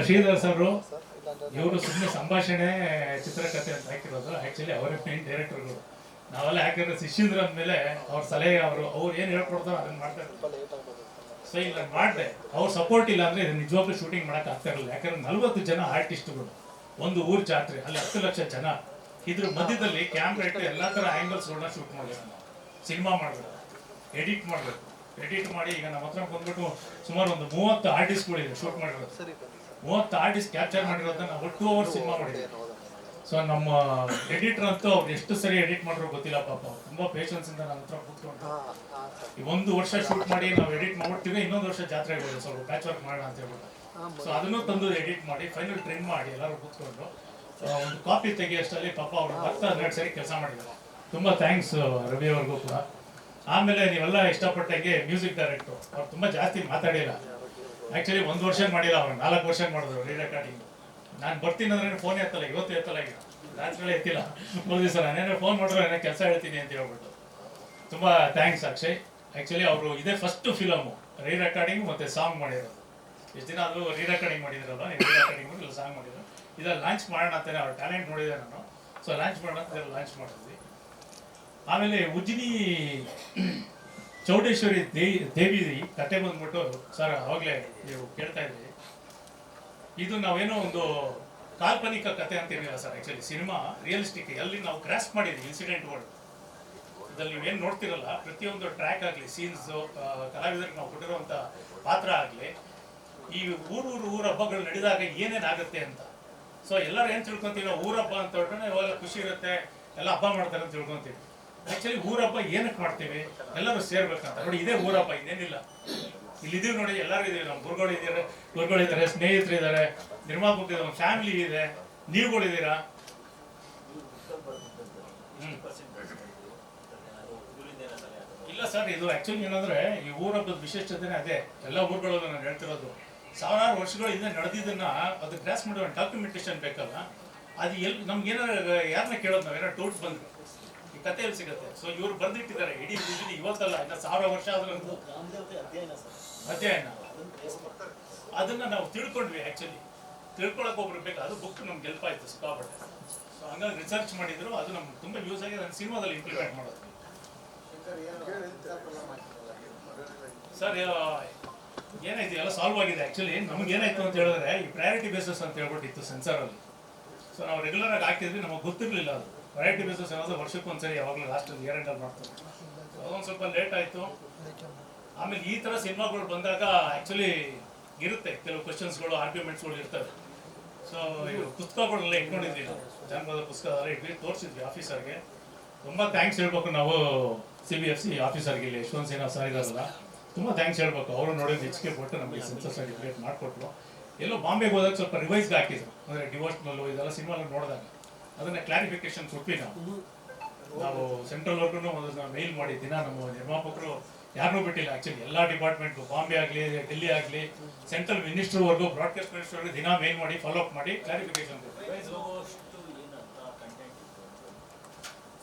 ಶ್ರೀಧರ್ ಸರು, ಇವರು ಸುಮ್ಮನೆ ಸಂಭಾಷಣೆ ಚಿತ್ರಕಥೆ ಅಂತ ಹಾಕಿರೋದು. ಆ್ಯಕ್ಚುಲಿ ಅವರೇ ಮೇನ್ ಡೈರೆಕ್ಟರ್ಗಳು. ನಾವೆಲ್ಲ ಯಾಕಂದ್ರೆ ಶಿಷ್ಯಂದ್ರ ಅಂದಮೇಲೆ ಅವ್ರ ಸಲಹೆ ಅವ್ರು ಏನು ಹೇಳ್ಕೊಡ್ತಾರೋ ಅದನ್ನ ಮಾಡ್ತಾ ಇರ್ತಾರೆ. ಸೊ ಇಲ್ಲ ಮಾಡಿದೆ, ಅವ್ರ ಸಪೋರ್ಟ್ ಇಲ್ಲ ಅಂದ್ರೆ ಇದು ನಿಜವಾಗ್ಲೂ ಶೂಟಿಂಗ್ ಮಾಡಕ್ ಆಗ್ತಾ ಇರಲಿಲ್ಲ. ಯಾಕಂದ್ರೆ 40 ಜನ ಆರ್ಟಿಸ್ಟ್ಗಳು, ಒಂದು ಊರ್ ಜಾತ್ರೆ, ಅಲ್ಲಿ 10 ಲಕ್ಷ ಜನ, ಇದ್ರ ಮಧ್ಯದಲ್ಲಿ ಕ್ಯಾಮ್ರಾ ಇಟ್ಟು ಎಲ್ಲಾ ತರ ಆಂಗಲ್ಸ್ಗಳನ್ನ ಶೂಟ್ ಮಾಡಬೇಕು, ಸಿನಿಮಾ ಮಾಡಬೇಕು, ಎಡಿಟ್ ಮಾಡಬೇಕು. ಎಡಿಟ್ ಮಾಡಿ ಈಗ ನಮ್ಮ ಹತ್ರ ಬಂದ್ಬಿಟ್ಟು ಸುಮಾರು ಒಂದು 30 ಆರ್ಟಿಸ್ಟ್ಗಳಿದೆ ಶೂಟ್ ಮಾಡಿರೋದು. 30 ಆರ್ಟಿಸ್ಟ್ ಕ್ಯಾಪ್ಚರ್ ಮಾಡಿರೋದನ್ನ ನಾವು 2 ಅವರ್ಸ್ ಸಿನಿಮಾ ಮಾಡಿದ್ದೀವಿ. ಸೊ ನಮ್ಮ ಎಡಿಟರ್ ಅಂತೂ ಅವ್ರು ಎಷ್ಟು ಸರಿ ಎಡಿಟ್ ಮಾಡಿರೋ ಗೊತ್ತಿಲ್ಲ ಪಾಪ, ತುಂಬಾ ಪೇಷನ್ಸ್ ಇಂದ ನನ್ನ ಹತ್ರ ಕೂತ್ಕೊಂಡು ಈ 1 ವರ್ಷ ಶೂಟ್ ಮಾಡಿ ನಾವು ಎಡಿಟ್ ಮಾಡ್ಬಿಡ್ತೀವಿ, ಇನ್ನೊಂದು ವರ್ಷ ಜಾತ್ರೆ ಆಗೋದು ಸ್ವಲ್ಪ ಪ್ಯಾಚ್ ವರ್ಕ್ ಮಾಡೋಣ ಅಂತ ಹೇಳ್ಬಿಟ್ಟು. ಸೊ ಅದನ್ನು ತಂದು ಎಡಿಟ್ ಮಾಡಿ ಫೈನಲ್ ಟ್ರಿಮ್ ಮಾಡಿ ಎಲ್ಲರೂ ಕೂತ್ಕೊಂಡು ಒಂದು ಕಾಪಿ ತೆಗಿಯೋಷ್ಟರಲ್ಲಿ ಪಾಪ ಅವರು 10-12 ಸರಿ ಕೆಲಸ ಮಾಡಿದ್ದಾರೆ. ತುಂಬಾ ಥ್ಯಾಂಕ್ಸ್ ರವಿ ಅವ್ರಿಗೂ ಕೂಡ. ಆಮೇಲೆ ನೀವೆಲ್ಲ ಇಷ್ಟಪಟ್ಟಂಗೆ ಮ್ಯೂಸಿಕ್ ಡೈರೆಕ್ಟ್ರು ಅವ್ರು ತುಂಬಾ ಜಾಸ್ತಿ ಮಾತಾಡಿಲ್ಲ. ಆಕ್ಚುಲಿ 1 ವರ್ಷ ಮಾಡಿಲ್ಲ, ಅವ್ರು 4 ವರ್ಷ ಮಾಡಿದ್ರು ರೀ ರೆಕಾರ್ಡಿಂಗ್. ನಾನು ಬರ್ತೀನಿ ಅಂದ್ರೆ ಫೋನ್ ಎತ್ತಲ್ಲ, ಇವತ್ತು ಎತ್ತಲ್ಲ, ಈಗ ರಾತ್ರಿ ಎತ್ತಿಲ್ಲ. ಹೋಗಿ ಸರ್ ನಾನೇನೋ ಫೋನ್ ಮಾಡಿದ್ರು ಏನೋ ಕೆಲಸ ಹೇಳ್ತೀನಿ ಅಂತ ಹೇಳ್ಬಿಟ್ಟು. ತುಂಬಾ ಥ್ಯಾಂಕ್ಸ್ ಅಕ್ಷಯ್. ಆಕ್ಚುಲಿ ಅವರು ಇದೇ ಫಸ್ಟ್ ಫಿಲಮು ರೀ ರೆಕಾರ್ಡಿಂಗ್ ಮತ್ತೆ ಸಾಂಗ್ ಮಾಡಿರೋದು. ಎಷ್ಟು ದಿನ ಅದು ರೀ ರೆಕಾರ್ಡಿಂಗ್ ಮಾಡಿದ್ರಲ್ಲ, ರೀ ರೆಕಾರ್ಡಿಂಗ್ ಮಾಡಿ ಇಲ್ಲ ಸಾಂಗ್ ಮಾಡಿದ್ರು. ಇದೆಲ್ಲ ಲಾಂಚ್ ಮಾಡೋಣ ಅಂತಾನೆ ಅವ್ರ ಟ್ಯಾಲೆಂಟ್ ನೋಡಿದೆ ನಾನು. ಸೊ ಲಾಂಚ್ ಮಾಡೋಣ ಅಂತ ಲಾಂಚ್ ಮಾಡಿದ್ವಿ. ಆಮೇಲೆ ಉಜ್ಜಿನಿ ಚೌಡೇಶ್ವರಿ ದೇವಿ ಕತೆ ಬಂದ್ಬಿಟ್ಟು ಸರ್ ಅವಾಗಲೇ ನೀವು ಕೇಳ್ತಾ ಇದ್ರಿ, ಇದು ನಾವೇನೋ ಒಂದು ಕಾಲ್ಪನಿಕ ಕತೆ ಅಂತ ಏನಿಲ್ಲ ಸರ್. ಆಕ್ಚುಲಿ ಸಿನಿಮಾ ರಿಯಲಿಸ್ಟಿಕ್, ಎಲ್ಲಿ ನಾವು ಕ್ರಾಸ್ ಮಾಡಿದ್ವಿ ಇನ್ಸಿಡೆಂಟ್ಗಳು. ಇದ್ರಲ್ಲಿ ನೀವೇನು ನೋಡ್ತಿರಲ್ಲ, ಪ್ರತಿಯೊಂದು ಟ್ರ್ಯಾಕ್ ಆಗಲಿ, ಸೀನ್ಸ್, ಕಲಾವಿದರಿಗೆ ನಾವು ಕೊಟ್ಟಿರುವಂಥ ಪಾತ್ರ ಆಗಲಿ, ಈ ಊರ ಹಬ್ಬಗಳು ನಡೆದಾಗ ಏನೇನಾಗುತ್ತೆ ಅಂತ. ಸೊ ಎಲ್ಲರೂ ಏನು ತಿಳ್ಕೊಂತೀವಿ, ನಾವು ಊರ ಹಬ್ಬ ಅಂತ ಹೊರಟ್ರೆ ಇವಾಗ ಖುಷಿ ಇರುತ್ತೆ, ಎಲ್ಲ ಹಬ್ಬ ಮಾಡ್ತಾರೆ ಅಂತ ತಿಳ್ಕೊಂತೀವಿ. ಆಕ್ಚುಲಿ ಊರ ಹಬ್ಬ ಏನಕ್ಕೆ ಮಾಡ್ತೀವಿ, ಎಲ್ಲರೂ ಸೇರ್ಬೇಕಂತ. ನೋಡಿ ಇದೇ ಊರ ಹಬ್ಬ, ಇನ್ನೇನಿಲ್ಲ. ಇಲ್ಲಿದ್ದೀವಿ ನೋಡಿ, ಎಲ್ಲರೂ ಇದೀವಿ, ನಮ್ಮ ಗುರುಗಳಿದ್ದಾರೆ, ಸ್ನೇಹಿತರು ಇದ್ದಾರೆ, ನಿರ್ಮಾಪಕರು, ಒಂದು ಫ್ಯಾಮಿಲಿ ಇದೆ, ನೀವುಗಳಿದ್ದೀರಾ. ಇಲ್ಲ ಸರ್, ಇದು ಆಕ್ಚುಲಿ ಏನಂದ್ರೆ ಈ ಊರ ಹಬ್ಬದ ವಿಶೇಷತೆನೇ ಅದೇ. ಎಲ್ಲ ಊರುಗಳಲ್ಲೂ ನಾನು ಹೇಳ್ತಿರೋದು, ಸಾವಿರಾರು ವರ್ಷಗಳಿಂದ ನಡೆದಿದ್ದನ್ನ ಅದು ಗ್ರಾಸ್ ಮಾಡೋ ಡಾಕ್ಯುಮೆಂಟೇಶನ್ ಬೇಕಲ್ಲ. ಅದು ಎಲ್ಲಿ ನಮ್ಗೆ ಏನಾರು ಯಾರನ್ನ ಕೇಳೋದು, ನಾವೇನಾರು ಟೂರ್ಸ್ ಬಂದ್ರೆ ಈ ಕತೆ ಎಲ್ಲಿ ಸಿಗುತ್ತೆ. ಸೊ ಇವ್ರು ಬರ್ದಿಟ್ಟಿದ್ದಾರೆ ಇಡೀ ಇವತ್ತಲ್ಲ, ಇನ್ನ 1000 ವರ್ಷ ಆದ್ರೂ ಅಧ್ಯಯನ. ಅದನ್ನ ನಾವು ತಿಳ್ಕೊಂಡ್ವಿ. ಆಕ್ಚುಲಿ ತಿಳ್ಕೊಳಕ್ ಒಬ್ರು ಬೇಕು, ಅದು ಬುಕ್ ನಮ್ಗೆ ಹೆಲ್ಪ್ ಆಯ್ತು ಸಿಕ್ಕಾಪಟ್ಟೆ. ಸೊ ಹಂಗಾಗಿ ರಿಸರ್ಚ್ ಮಾಡಿದ್ರು, ಅದು ನಮ್ಗೆ ತುಂಬಾ ಯೂಸ್ ಆಗಿ ನನ್ನ ಸಿನಿಮಾದಲ್ಲಿ ಇಂಪ್ಲಿಮೆಂಟ್ ಮಾಡೋದು. ಸರ್ ಏನಾಯ್ತು, ಎಲ್ಲ ಸಾಲ್ವ್ ಆಗಿದೆ. ಆಕ್ಚುಲಿ ನಮ್ಗೆ ಏನಾಯ್ತು ಅಂತ ಹೇಳಿದ್ರೆ, ಈ ಪ್ರಯಾರಿಟಿ ಬೇಸಸ್ ಅಂತ ಹೇಳ್ಬಿಟ್ಟಿತ್ತು ಸೆನ್ಸರಲ್ಲಿ. ಸೊ ನಾವು ರೆಗ್ಯುಲರ್ ಆಗಿ ಹಾಕ್ತಿದ್ವಿ, ನಮಗೆ ಗೊತ್ತಿರಲಿಲ್ಲ ಅದು ಪ್ರಯಾರಿಟಿ ಬೇಸಸ್ ಅನ್ನೋದು ವರ್ಷಕ್ಕೊಂದ್ಸರಿ ಯಾವಾಗಲೂ ಲಾಸ್ಟ್ ಒಂದು ಇಯರ್ ಎಂಡಲ್ಲಿ ಮಾಡ್ತಾರೆ. ಅದೊಂದು ಸ್ವಲ್ಪ ಲೇಟ್ ಆಯಿತು. ಆಮೇಲೆ ಈ ಥರ ಸಿನಿಮಾಗಳು ಬಂದಾಗ ಆ್ಯಕ್ಚುಲಿ ಇರುತ್ತೆ ಕೆಲವು ಕ್ವಶನ್ಸ್ಗಳು, ಆರ್ಗ್ಯುಮೆಂಟ್ಸ್ಗಳು ಇರ್ತವೆ. ಸೊ ಇವು ಪುಸ್ತಕಗಳೆಲ್ಲ ಇಟ್ಕೊಂಡಿದ್ವಿ ನಾವು, ಜನಪದ ಪುಸ್ತಕ ಎಲ್ಲ ಇಟ್ವಿ, ತೋರಿಸಿದ್ವಿ ಆಫೀಸರ್ಗೆ. ತುಂಬ ಥ್ಯಾಂಕ್ಸ್ ಹೇಳ್ಬೇಕು ನಾವು CBFC ಆಫೀಸರ್ಗೆ, ಇಲ್ಲಿ ಯಶವಂತ್ ಸಿನ್ಹಾ ಸರ್ ಇದಾರಲ್ಲ, ತುಂಬ ಥ್ಯಾಂಕ್ಸ್ ಹೇಳ್ಬೇಕು. ಅವರು ನೋಡಿ ಹೆಚ್ಚಿಗೆ ಕೊಟ್ಟು ನಮಗೆ ಸೆನ್ಸರ್ ಸರ್ಟಿಫಿಕೇಟ್ ಮಾಡಿಕೊಟ್ರು. ಎಲ್ಲೋ ಬಾಂಬೆಗೆ ಹೋದಾಗ ಸ್ವಲ್ಪ ರಿವೈಸ್ಗೆ ಹಾಕಿದ್ರು, ಅಂದರೆ ಡಿವೋಷನಲ್ಲು ಇದೆಲ್ಲ ಸಿನಿಮಾ ನೋಡಿದಾಗ ಅದನ್ನು ಕ್ಲಾರಿಫಿಕೇಶನ್ ಕೊಟ್ವಿ ನಾವು ಸೆಂಟ್ರಲ್ವರೆಗೂ ಅದನ್ನು ಮೇಲ್ ಮಾಡಿ ದಿನ ನಮ್ಮ ನಿರ್ಮಾಪಕರು ಯಾರನ್ನೂ ಬಿಟ್ಟಿಲ್ಲ. ಆ್ಯಕ್ಚುಲಿ ಎಲ್ಲ ಡಿಪಾರ್ಟ್ಮೆಂಟ್ಗೂ, ಬಾಂಬೆ ಆಗಲಿ, ಡೆಲ್ಲಿ ಆಗಲಿ, ಸೆಂಟ್ರಲ್ ಮಿನಿಸ್ಟ್ರ್ವರೆಗೂ, ಬ್ರಾಡ್ಕಾಸ್ಟ್ ಮಿನಿಸ್ಟ್ರ್ವರೆಗೂ ದಿನ ಮೇಲ್ ಮಾಡಿ ಫಾಲೋ ಅಪ್ ಮಾಡಿ ಕ್ಲಾರಿಫಿಕೇಶನ್ ಕೊಟ್ಟು.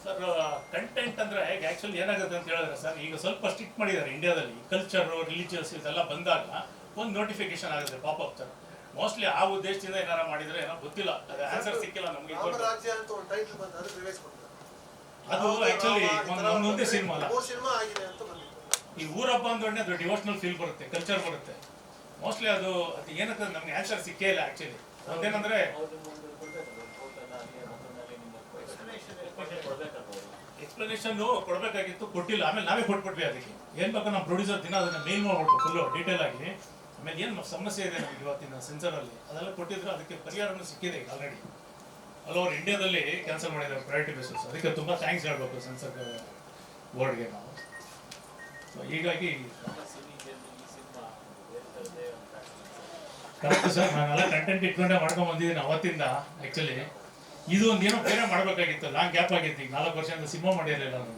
ಸರ್ ಕಂಟೆಂಟ್ ಅಂದರೆ ಹೇಗೆ ಆ್ಯಕ್ಚುಲಿ ಏನಾಗುತ್ತೆ ಅಂತ ಹೇಳಿದ್ರೆ ಸರ್, ಈಗ ಸ್ವಲ್ಪ ಸ್ಟ್ರಿಕ್ಟ್ ಮಾಡಿದ್ದಾರೆ ಇಂಡಿಯಾದಲ್ಲಿ. ಕಲ್ಚರು, ರಿಲಿಜಿಯಸ್ ಇದೆಲ್ಲ ಬಂದಾಗ ಒಂದು ನೋಟಿಫಿಕೇಶನ್ ಆಗುತ್ತೆ ಪಾಪಪ್ ಥರ. ಮೋಸ್ಟ್ಲಿ ಆ ಉದ್ದೇಶದಿಂದ ಏನಾರ ಮಾಡಿದರೆ ಏನೋ ಗೊತ್ತಿಲ್ಲ, ಅದು ಆನ್ಸರ್ ಸಿಕ್ಕಿಲ್ಲ ನಮಗೆ. ಅದು ಆ್ಯಕ್ಚುಲಿ ಒಂದೊಂದೇ ಸಿನಿಮಾ ಅಲ್ಲ, ಈ ಊರ ಹಬ್ಬ ಅಂದ್ರೇ ಅದು ಡಿವೋಷನಲ್ ಫೀಲ್ ಬರುತ್ತೆ, ಕಲ್ಚರ್ ಬರುತ್ತೆ. ಮೋಸ್ಟ್ಲಿ ಅದು ಏನಕ್ಕೆ ನಮ್ಗೆ ಆನ್ಸರ್ ಸಿಕ್ಕೇ ಇಲ್ಲ. ಆ್ಯಕ್ಚುಲಿ ಒಂದೇನಂದ್ರೆ ಎಕ್ಸ್ಪ್ಲನೇಷನ್ ಕೊಡಬೇಕಾಗಿತ್ತು, ಕೊಟ್ಟಿಲ್ಲ. ಆಮೇಲೆ ನಾವೇ ಕೊಟ್ಬಿಟ್ವಿ. ಅದಕ್ಕೆ ಏನು ಬೇಕು ನಮ್ಮ ಪ್ರೊಡ್ಯೂಸರ್ ದಿನ ಅದನ್ನ ಮೇಲ್ ಮಾಡ್ಬಿಟ್ಟು ಫುಲ್ಲು ಡೀಟೇಲ್ ಆಗಿ, ಆಮೇಲೆ ಏನು ಸಮಸ್ಯೆ ಇದೆ ನಮ್ಗೆ ಇವತ್ತಿನ ಸೆನ್ಸರಲ್ಲಿ ಅದೆಲ್ಲ ಕೊಟ್ಟಿದ್ರು. ಅದಕ್ಕೆ ಪರಿಹಾರನೂ ಸಿಕ್ಕಿದೆ ಈಗ ಆಲ್ರೆಡಿ. ಆಲ್ ಓವರ್ ಇಂಡಿಯಾದಲ್ಲಿ ಕ್ಯಾನ್ಸಲ್ ಮಾಡಿದ್ದಾರೆ ಪ್ರಯಾರಿಟಿ ಬೇಸಿಸ್. ಅದಕ್ಕೆ ತುಂಬ ಥ್ಯಾಂಕ್ಸ್ ಹೇಳ್ಬೇಕು ಸೆನ್ಸರ್ ಬೋರ್ಡ್ಗೆ ನಾವು. ಸೊ ಹೀಗಾಗಿ ಕರೆಕ್ಟ್ ಸರ್, ನಾನೆಲ್ಲ ಕಂಟೆಂಟ್ ಇಟ್ಕೊಂಡೇ ಮಾಡ್ಕೊಂಡು ಬಂದಿದ್ದೀನಿ ಅವತ್ತಿಂದ. ಆ್ಯಕ್ಚುಲಿ ಇದು ಒಂದು ಏನೋ ಬೇರೆ ಮಾಡಬೇಕಾಗಿತ್ತು, ಲಾಂಗ್ ಗ್ಯಾಪ್ ಆಗಿತ್ತು. ಈಗ 4 ವರ್ಷದಿಂದ ಸಿನಿಮಾ ಮಾಡಿರಲಿಲ್ಲ ನಾನು.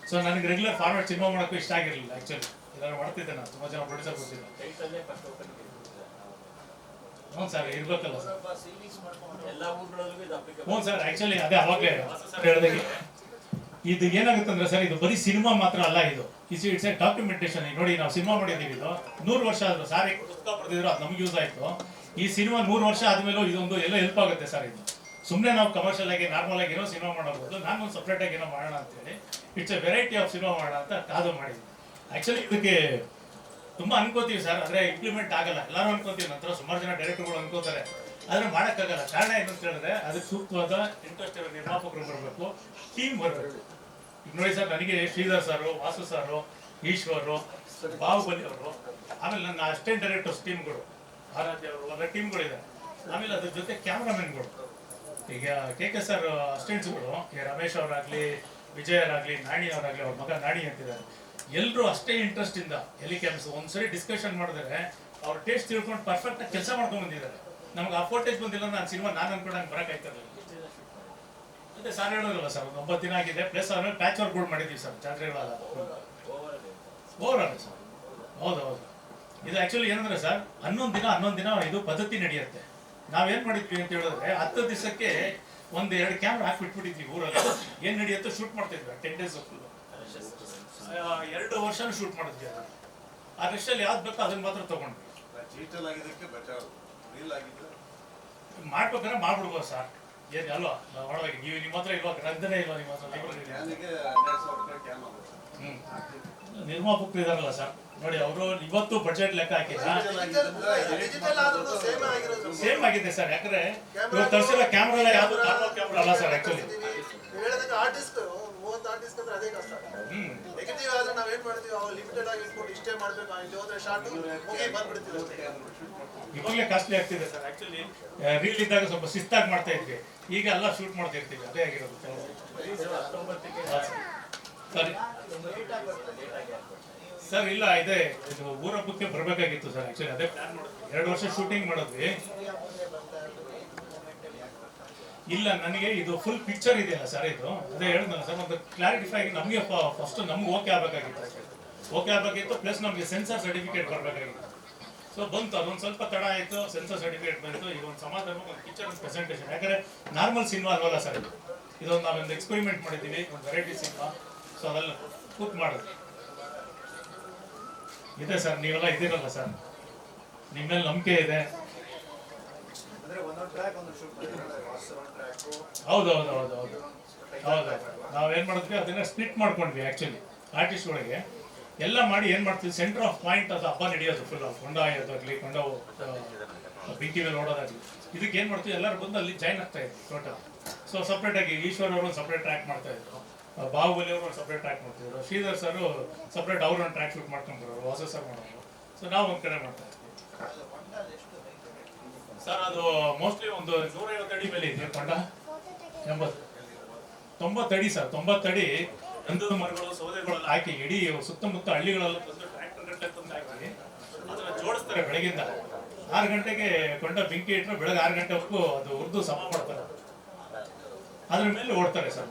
ಸೊ ನನಗೆ ರೆಗ್ಯುಲರ್ ಫಾರ್ವರ್ಡ್ ಸಿನಿಮಾ ಮಾಡೋಕ್ಕೂ ಇಷ್ಟ ಆಗಿರಲಿಲ್ಲ. ಆ್ಯಕ್ಚುಲಿ ಎಲ್ಲರೂ ಮಾಡ್ತಿದ್ದೆ ನಾನು, ತುಂಬ ಜನ ಪ್ರೊಡ್ಯೂಸರ್ ಗೊತ್ತಿಲ್ಲ. ಹ್ಞೂ ಸರ್, ಇರ್ಬೇಕಲ್ಲ ಸರ್. ಹ್ಞೂ ಸರ್, ಆ್ಯಕ್ಚುಲಿ ಅದೇ ಅವಾಗಲೇ ಹೇಳಿದಾಗೆ ಇದು ಏನಾಗುತ್ತೆ ಅಂದ್ರೆ ಸರ್, ಇದು ಬರೀ ಸಿನಿಮಾ ಮಾತ್ರ ಅಲ್ಲ, ಇದು ಇಟ್ಸ್ ಎ ಡಾಕ್ಯುಮೆಂಟೇಶನ್. ನೋಡಿ ನಾವು ಸಿನಿಮಾ ಮಾಡಿದ್ದೀವಿ, ಇದು 100 ವರ್ಷ ಆದ್ರು ಸಾರಿ ಪುಸ್ತಕ ಬರೆದಿದ್ರು, ಅದು ನಮ್ಗೆ ಯೂಸ್ ಆಯಿತು. ಈ ಸಿನಿಮಾ 100 ವರ್ಷ ಆದಮೇಲೂ ಇದೊಂದು ಎಲ್ಲ ಹೆಲ್ಪ್ ಆಗುತ್ತೆ ಸರ್. ಇದು ಸುಮ್ಮನೆ ನಾವು ಕಮರ್ಷಿಯಲ್ ಆಗಿ ನಾರ್ಮಲ್ ಆಗಿ ಏನೋ ಸಿನಿಮಾ ಮಾಡಬಹುದು, ನಾನು ಒಂದು ಸಪ್ರೇಟ್ ಆಗಿ ಏನೋ ಮಾಡೋಣ ಅಂತೇಳಿ it's A variety of cinema ಮಾಡೋಣ ಅಂತ ಕಾದು ಮಾಡಿದ್ವಿ. ಆ್ಯಕ್ಚುಲಿ ಇದಕ್ಕೆ ತುಂಬ ಅನ್ಕೋತೀವಿ ಸರ್, ಆದರೆ ಇಂಪ್ಲಿಮೆಂಟ್ ಆಗಲ್ಲ. ಎಲ್ಲರೂ ಅನ್ಕೋತೀವಿ, ನಂತರ ಸುಮಾರು ಜನ ಡೈರೆಕ್ಟರ್ಗಳು ಅನ್ಕೋತಾರೆ, ಆದರೆ ಮಾಡೋಕ್ಕಾಗಲ್ಲ. ಕಾರಣ ಏನು ಅಂತ ಹೇಳಿದ್ರೆ, ಅದಕ್ಕೆ ಸೂಕ್ತವಾದ ಇಂಟ್ರೆಸ್ಟ್ ಇರೋ ನಿರ್ಮಾಪಕರು ಬರಬೇಕು, ಟೀಮ್ ಬರಬೇಕು. ಈಗ ನೋಡಿ ಸರ್, ನನಗೆ ಶ್ರೀಧರ್ ಸಾರು, ವಾಸು ಸಾರು, ಈಶ್ವರು, ಬಾಹುಬಲಿ ಅವರು, ಆಮೇಲೆ ನನ್ನ ಅಸಿಸ್ಟೆಂಟ್ ಡೈರೆಕ್ಟರ್ಸ್ ಟೀಮ್ಗಳು, ಆರಾಧ್ಯ ಅವರು, ಒಳ್ಳೆ ಟೀಮ್ಗಳಿದೆ. ಆಮೇಲೆ ಅದ್ರ ಜೊತೆ ಕ್ಯಾಮ್ರಾಮನ್ಗಳು, ಈಗ ಕೆ ಸರ್ ಅಸಿಸ್ಟೆಂಟ್ಸ್ಗಳು, ರಮೇಶ್ ಅವರಾಗ್ಲಿ, ವಿಜಯರಾಗ್ಲಿ, ನಾಣಿ ಅವರಾಗ್ಲಿ, ಅವ್ರ ಮಗ ನಾಣಿ ಅಂತಿದ್ದಾರೆ, ಎಲ್ಲರೂ ಅಷ್ಟೇ ಇಂಟ್ರೆಸ್ಟ್ ಇಂದ ಹೆಲಿಕ್ಯಾಮ್ಸ್ ಒಂದ್ಸರಿ ಡಿಸ್ಕಷನ್ ಮಾಡಿದ್ರೆ ಅವ್ರ ಟೇಸ್ಟ್ ತಿಳ್ಕೊಂಡು ಪರ್ಫೆಕ್ಟ್ ಆಗಿ ಕೆಲಸ ಮಾಡ್ಕೊಂಡು ಬಂದಿದ್ದಾರೆ. ನಮ್ಗೆ ಆ ಫೋಟೇಜ್ ಬಂದಿಲ್ಲ, ನಾನು ಸಿನಿಮಾ ನಾನು ಅನ್ಕೊಂಡಂಗೆ ಬರೋಕ್ಕಾಯ್ತಲ್ಲ. ಮತ್ತೆ ಸರ್ ಹೇಳೋದಿಲ್ಲ ಸರ್, ಒಂದು 9 ದಿನ ಆಗಿದೆ, ಪ್ಲಸ್ ಆಮೇಲೆ ಪ್ಯಾಚ್ ವರ್ಕ್ಗಳು ಮಾಡಿದ್ದೀವಿ ಸರ್ ಜಾತ್ರೆಗಳೆಲ್ಲ ಓವರ್ ಸರ್. ಹೌದು. ಇದು ಆ್ಯಕ್ಚುಲಿ ಏನಂದ್ರೆ ಸರ್, 11 ದಿನ ಇದು ಪದ್ಧತಿ ನಡೆಯುತ್ತೆ. ನಾವೇನು ಮಾಡಿದ್ವಿ ಅಂತ ಹೇಳಿದ್ರೆ 10 ದಿವಸಕ್ಕೆ 1-2 ಕ್ಯಾಮ್ರಾ ಹಾಕ್ಬಿಟ್ಬಿಟ್ಟಿದ್ವಿ ಊರಲ್ಲಿ. ಏನು ನಡೆಯುತ್ತೋ ಶೂಟ್ ಮಾಡ್ತಿದ್ವಿ 10 ಡೇಸ್. 2 ವರ್ಷನೂ ಶೂಟ್ ಮಾಡಿದ್ವಿ. ಆ ರೆಸ್ಟಲ್ಲಿ ಯಾವ್ದು ಬೇಕೋ ಅದನ್ನ ಮಾತ್ರ ತಗೊಂಡ್ವಿ. ಮಾಡ್ಬೇಕಾದ್ರೆ ಮಾಡ್ಬಿಡ್ಬೋದು ಸರ್, ಏನು ಅಲ್ವಾ? ಒಳಗೆ ನೀವು ನಿಮ್ಮ ಹತ್ರ ಇಲ್ವಾ, ಗ್ರಂಥನೇ ಇಲ್ವಾ ನಿಮ್ಮ ಹತ್ರ? ನಿರ್ಮಾಪಕರು ಇದಾರಲ್ಲ ಸರ್, ನೋಡಿ ಅವರು ಇವತ್ತು ಬಜೆಟ್ ಲೆಕ್ಕ ಹಾಕಿಲ್ಲ, ಸೇಮ್ ಆಗಿದೆ ಸರ್. ಯಾಕಂದ್ರೆ ಇವಾಗ ತರಿಸಿರೋ ಕ್ಯಾಮ್ರಾ ಯಾವ್ದು ನಾರ್ಮಲ್ ಕ್ಯಾಮ್ರಾ ಅಲ್ಲ ಸರ್. ಆಕ್ಚುಲಿ ಇವಾಗಲೇ ಕಾಸ್ಟ್ಲಿ ಆಗ್ತಿದೆ ಸರ್. ಆಕ್ಚುಲಿ ರೀಲ್ ಇದ್ದಾಗ ಸ್ವಲ್ಪ ಶಿಸ್ತಾಗಿ ಮಾಡ್ತಾ ಇದ್ವಿ, ಈಗ ಎಲ್ಲ ಶೂಟ್ ಮಾಡ್ತಾ ಇರ್ತೀವಿ, ಅದೇ ಆಗಿರೋದು ಸರಿ ಸರ್. ಇಲ್ಲ ಇದೆ, ಇದು ಊರ ಹಬ್ಬಕ್ಕೆ ಬರ್ಬೇಕಾಗಿತ್ತು ಸರ್. ಆಕ್ಚುಲಿ ಅದೇ ಪ್ಲಾನ್ ಮಾಡಿದ್ವಿ, 2 ವರ್ಷ ಶೂಟಿಂಗ್ ಮಾಡಿದ್ವಿ. ಇಲ್ಲ ನನಗೆ ಇದು ಫುಲ್ ಪಿಕ್ಚರ್ ಇದೆಯಲ್ಲ ಸರ್, ಇದು ಅದೇ ಹೇಳಿದ್ನಲ್ಲ ಸರ್, ಒಂದು ಕ್ಲಾರಿಟಿಫೈ ಆಗಿ ನಮಗೆ ಫಸ್ಟ್ ನಮ್ಗೆ ಓಕೆ ಆಗಬೇಕಾಗಿತ್ತು. ಪ್ಲಸ್ ನಮಗೆ ಸೆನ್ಸರ್ ಸರ್ಟಿಫಿಕೇಟ್ ಬರಬೇಕಾಗಿತ್ತು. ಸೊ ಬಂತು, ಅದೊಂದು ಸ್ವಲ್ಪ ತಡ ಆಯಿತು, ಸೆನ್ಸರ್ ಸರ್ಟಿಫಿಕೇಟ್ ಬಂತು. ಈಗ ಒಂದು ಸಮಾಧಾನ, ಒಂದು ಪಿಕ್ಚರ್ ಪ್ರೆಸೆಂಟೇಷನ್. ಯಾಕಂದ್ರೆ ನಾರ್ಮಲ್ ಸಿನಿಮಾ ಅಲ್ವಲ್ಲ ಸರ್ ಇದೊಂದು ನಾವೊಂದು ಎಕ್ಸ್ಪೆರಿಮೆಂಟ್ ಮಾಡಿದ್ದೀವಿ, ಒಂದು ವೆರೈಟಿ ಸಿನಿಮಾ. ಸೊ ಅದೆಲ್ಲ ಕೂತ್ ಮಾಡಿದ್ವಿ ಇದೆ ಸರ್. ನೀವೆಲ್ಲ ಇದ್ದೀರಲ್ಲ ಸರ್, ನಿಮ್ಮ ಮೇಲೆ ನಂಬಿಕೆ ಇದೆ. ಹೌದು. ನಾವೇನ್ ಮಾಡಿದ್ವಿ ಅದನ್ನ ಸ್ಪ್ಲಿಟ್ ಮಾಡ್ಕೊಂಡ್ವಿ. ಆಕ್ಚುಲಿ ಆರ್ಟಿಸ್ಟ್ಗಳಿಗೆ ಎಲ್ಲ ಮಾಡಿ ಏನ್ ಮಾಡ್ತೀವಿ, ಸೆಂಟರ್ ಆಫ್ ಪಾಯಿಂಟ್ ಅದು ಹಬ್ಬ ನಡೆಯೋದು ಫುಲ್ ಕೊಂಡ ಆಯೋದಾಗ್ಲಿ, ಕೊಂಡ ಬೆಂಕಿ ಮೇಲೆ ಓಡೋದಾಗ್ಲಿ, ಇದಕ್ಕೆ ಏನ್ ಮಾಡ್ತೀವಿ, ಎಲ್ಲರೂ ಬಂದು ಅಲ್ಲಿ ಜಾಯ್ನ್ ಆಗ್ತಾ ಇದ್ವಿ ಟೋಟಲ್. ಸೊ ಸಪ್ರೇಟ್ ಆಗಿ ಈಶ್ವರ್ ಅವರು ಒಂದು ಸಪ್ರೇಟ್ ಟ್ರ್ಯಾಕ್ ಮಾಡ್ತಾ ಇದ್ರು, ಬಾಹುಬಲಿ ಅವರು ಒಂದು ಸಪ್ರೇಟ್ ಟ್ರ್ಯಾಕ್ ಮಾಡ್ತಿದ್ರು, ಶ್ರೀಧರ್ ಸರ್ ಸಪ್ರೇಟ್ ಅವ್ರು ಒಂದು ಟ್ರ್ಯಾಕ್ ಶೂಟ್ ಮಾಡ್ಕೊಂಡ್ಬರೋರು, ವಾಸ ಸರ್ ಮಾಡೋರು. ಸೊ ನಾವು ಒಂದ್ ಕಡೆ ಮಾಡ್ತಾ ಇದ್ವಿ ಸರ್. ಅದು ಮೋಸ್ಟ್ಲಿ ಒಂದು 150 ಅಡಿ ಮೇಲೆ ಇದೆ ಕೊಂಡ. 90 ಅಡಿ ಸರ್. 90 ಅಡಿ ಗಂಧದ ಮರಗಳು, ಸೌದೆಗಳೆಲ್ಲ ಹಾಕಿ ಇಡೀ ಸುತ್ತಮುತ್ತ ಹಳ್ಳಿಗಳೆಲ್ಲ ತಂದು ಟ್ರ್ಯಾಕ್ಟರ್ ಗಂಟೆ ತಂದು ಹಾಕಿ ಅದನ್ನ ಜೋಡಿಸ್ತಾರೆ. ಬೆಳಗಿಂದ 6 ಗಂಟೆಗೆ ಕೊಂಡ ಬೆಂಕಿ ಇಟ್ಟರೆ ಬೆಳಗ್ಗೆ 6 ಗಂಟೆವರೆಗೂ ಅದು ಉರ್ದು ಸಮ ಮಾಡ್ತಾರೆ. ಅದ್ರ ಮೇಲೆ ಓಡ್ತಾರೆ ಸರ್.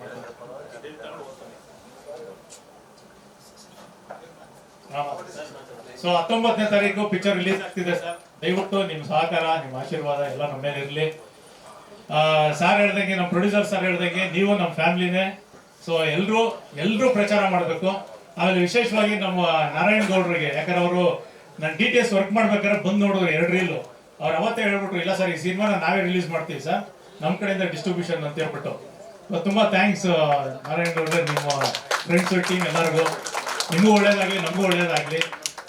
ಸೊ 19ನೇ ತಾರೀಕು ಪಿಕ್ಚರ್ ರಿಲೀಸ್ ಆಗ್ತಿದೆ ಸರ್. ದಯವಿಟ್ಟು ನಿಮ್ಮ ಸಹಕಾರ, ನಿಮ್ಮ ಆಶೀರ್ವಾದ ಎಲ್ಲ ನಮ್ಮ ಮೇಲೆ ಇರಲಿ. ಸರ್ ಹೇಳ್ದಂಗೆ, ನಮ್ಮ ಪ್ರೊಡ್ಯೂಸರ್ ಸರ್ ಹೇಳ್ದಂಗೆ, ನೀವು ನಮ್ಮ ಫ್ಯಾಮಿಲಿನೇ. ಸೊ ಎಲ್ಲರೂ ಪ್ರಚಾರ ಮಾಡಬೇಕು. ಆಮೇಲೆ ವಿಶೇಷವಾಗಿ ನಮ್ಮ ನಾರಾಯಣ್ ಗೌಡ್ರಿಗೆ, ಯಾಕಂದ್ರೆ ಅವರು ನಾನು DTS ವರ್ಕ್ ಮಾಡ್ಬೇಕಾದ್ರೆ ಬಂದು ನೋಡಿದ್ರು 2 ರೀಲು. ಅವ್ರು ಅವತ್ತೇ ಹೇಳ್ಬಿಟ್ರು, ಇಲ್ಲ ಸರ್ ಈ ಸಿನಿಮಾನ ನಾವೇ ರಿಲೀಸ್ ಮಾಡ್ತೀವಿ ಸರ್, ನಮ್ಮ ಕಡೆಯಿಂದ ಡಿಸ್ಟ್ರಿಬ್ಯೂಷನ್ ಅಂತ ಹೇಳ್ಬಿಟ್ಟು. ತುಂಬಾ ಥ್ಯಾಂಕ್ಸ್ ನಾರಾಯಣ್ ಗೌಡ್ರೆ, ನಿಮ್ಮ ಫ್ರೆಂಡ್ಸ್ ಟೀಮ್ ಎಲ್ಲರಿಗೂ. ನಿಮಗೂ ಒಳ್ಳೇದಾಗ್ಲಿ, ನಮಗೂ ಒಳ್ಳೇದಾಗ್ಲಿ.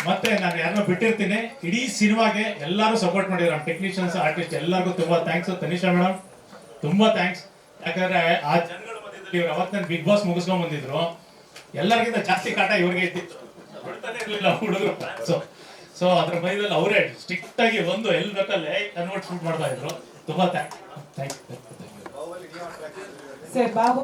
ಮತ್ತೆ ನಾನು ಯಾರನ್ನ ಬಿಟ್ಟಿರ್ತೀನಿ, ಇಡೀ ಸಿನಿಮಾಗೆ ಎಲ್ಲರೂ ಸಪೋರ್ಟ್ ಮಾಡಿದ್ರು, ನಮ್ಮ ಟೆಕ್ನಿಷಿಯನ್ಸ್, ಆರ್ಟಿಸ್ಟ್ ಎಲ್ಲರಿಗೂ ತುಂಬಾ ಥ್ಯಾಂಕ್ಸ್. ತನಿಷಾ ಮೇಡಮ್ ತುಂಬಾ ಥ್ಯಾಂಕ್ಸ್. ಯಾಕಂದ್ರೆ ಆ ಜನಗಳ ಮಧ್ಯದಲ್ಲಿ ಇವ್ರು ಅವತ್ತಿನ ಬಿಗ್ ಬಾಸ್ ಮುಗಿಸ್ಕೊಂಡ್ ಬಂದಿದ್ರು, ಎಲ್ಲರಿಗಿಂತ ಜಾಸ್ತಿ ಕಾಟ ಇವ್ರಿಗೆ ಇದ್ದಿತ್ತು, ಬಿಡ್ತಾನೆ ಇರ್ಲಿಲ್ಲ ಹುಡುಗರು. ಸೊ ಅದ್ರ ಮೈದಲ್ಲಿ ಅವರೇ ಸ್ಟ್ರಿಕ್ಟ್ ಆಗಿ ಒಂದು ಎಲ್ಲಿ ಬೇಕಲ್ಲೇ ಕನ್ವರ್ಟ್ ಶೂಟ್ ಮಾಡ್ತಾ ಇದ್ರು. ತುಂಬಾ ಥ್ಯಾಂಕ್ಸ್.
ಸರ್ ಬಾಬು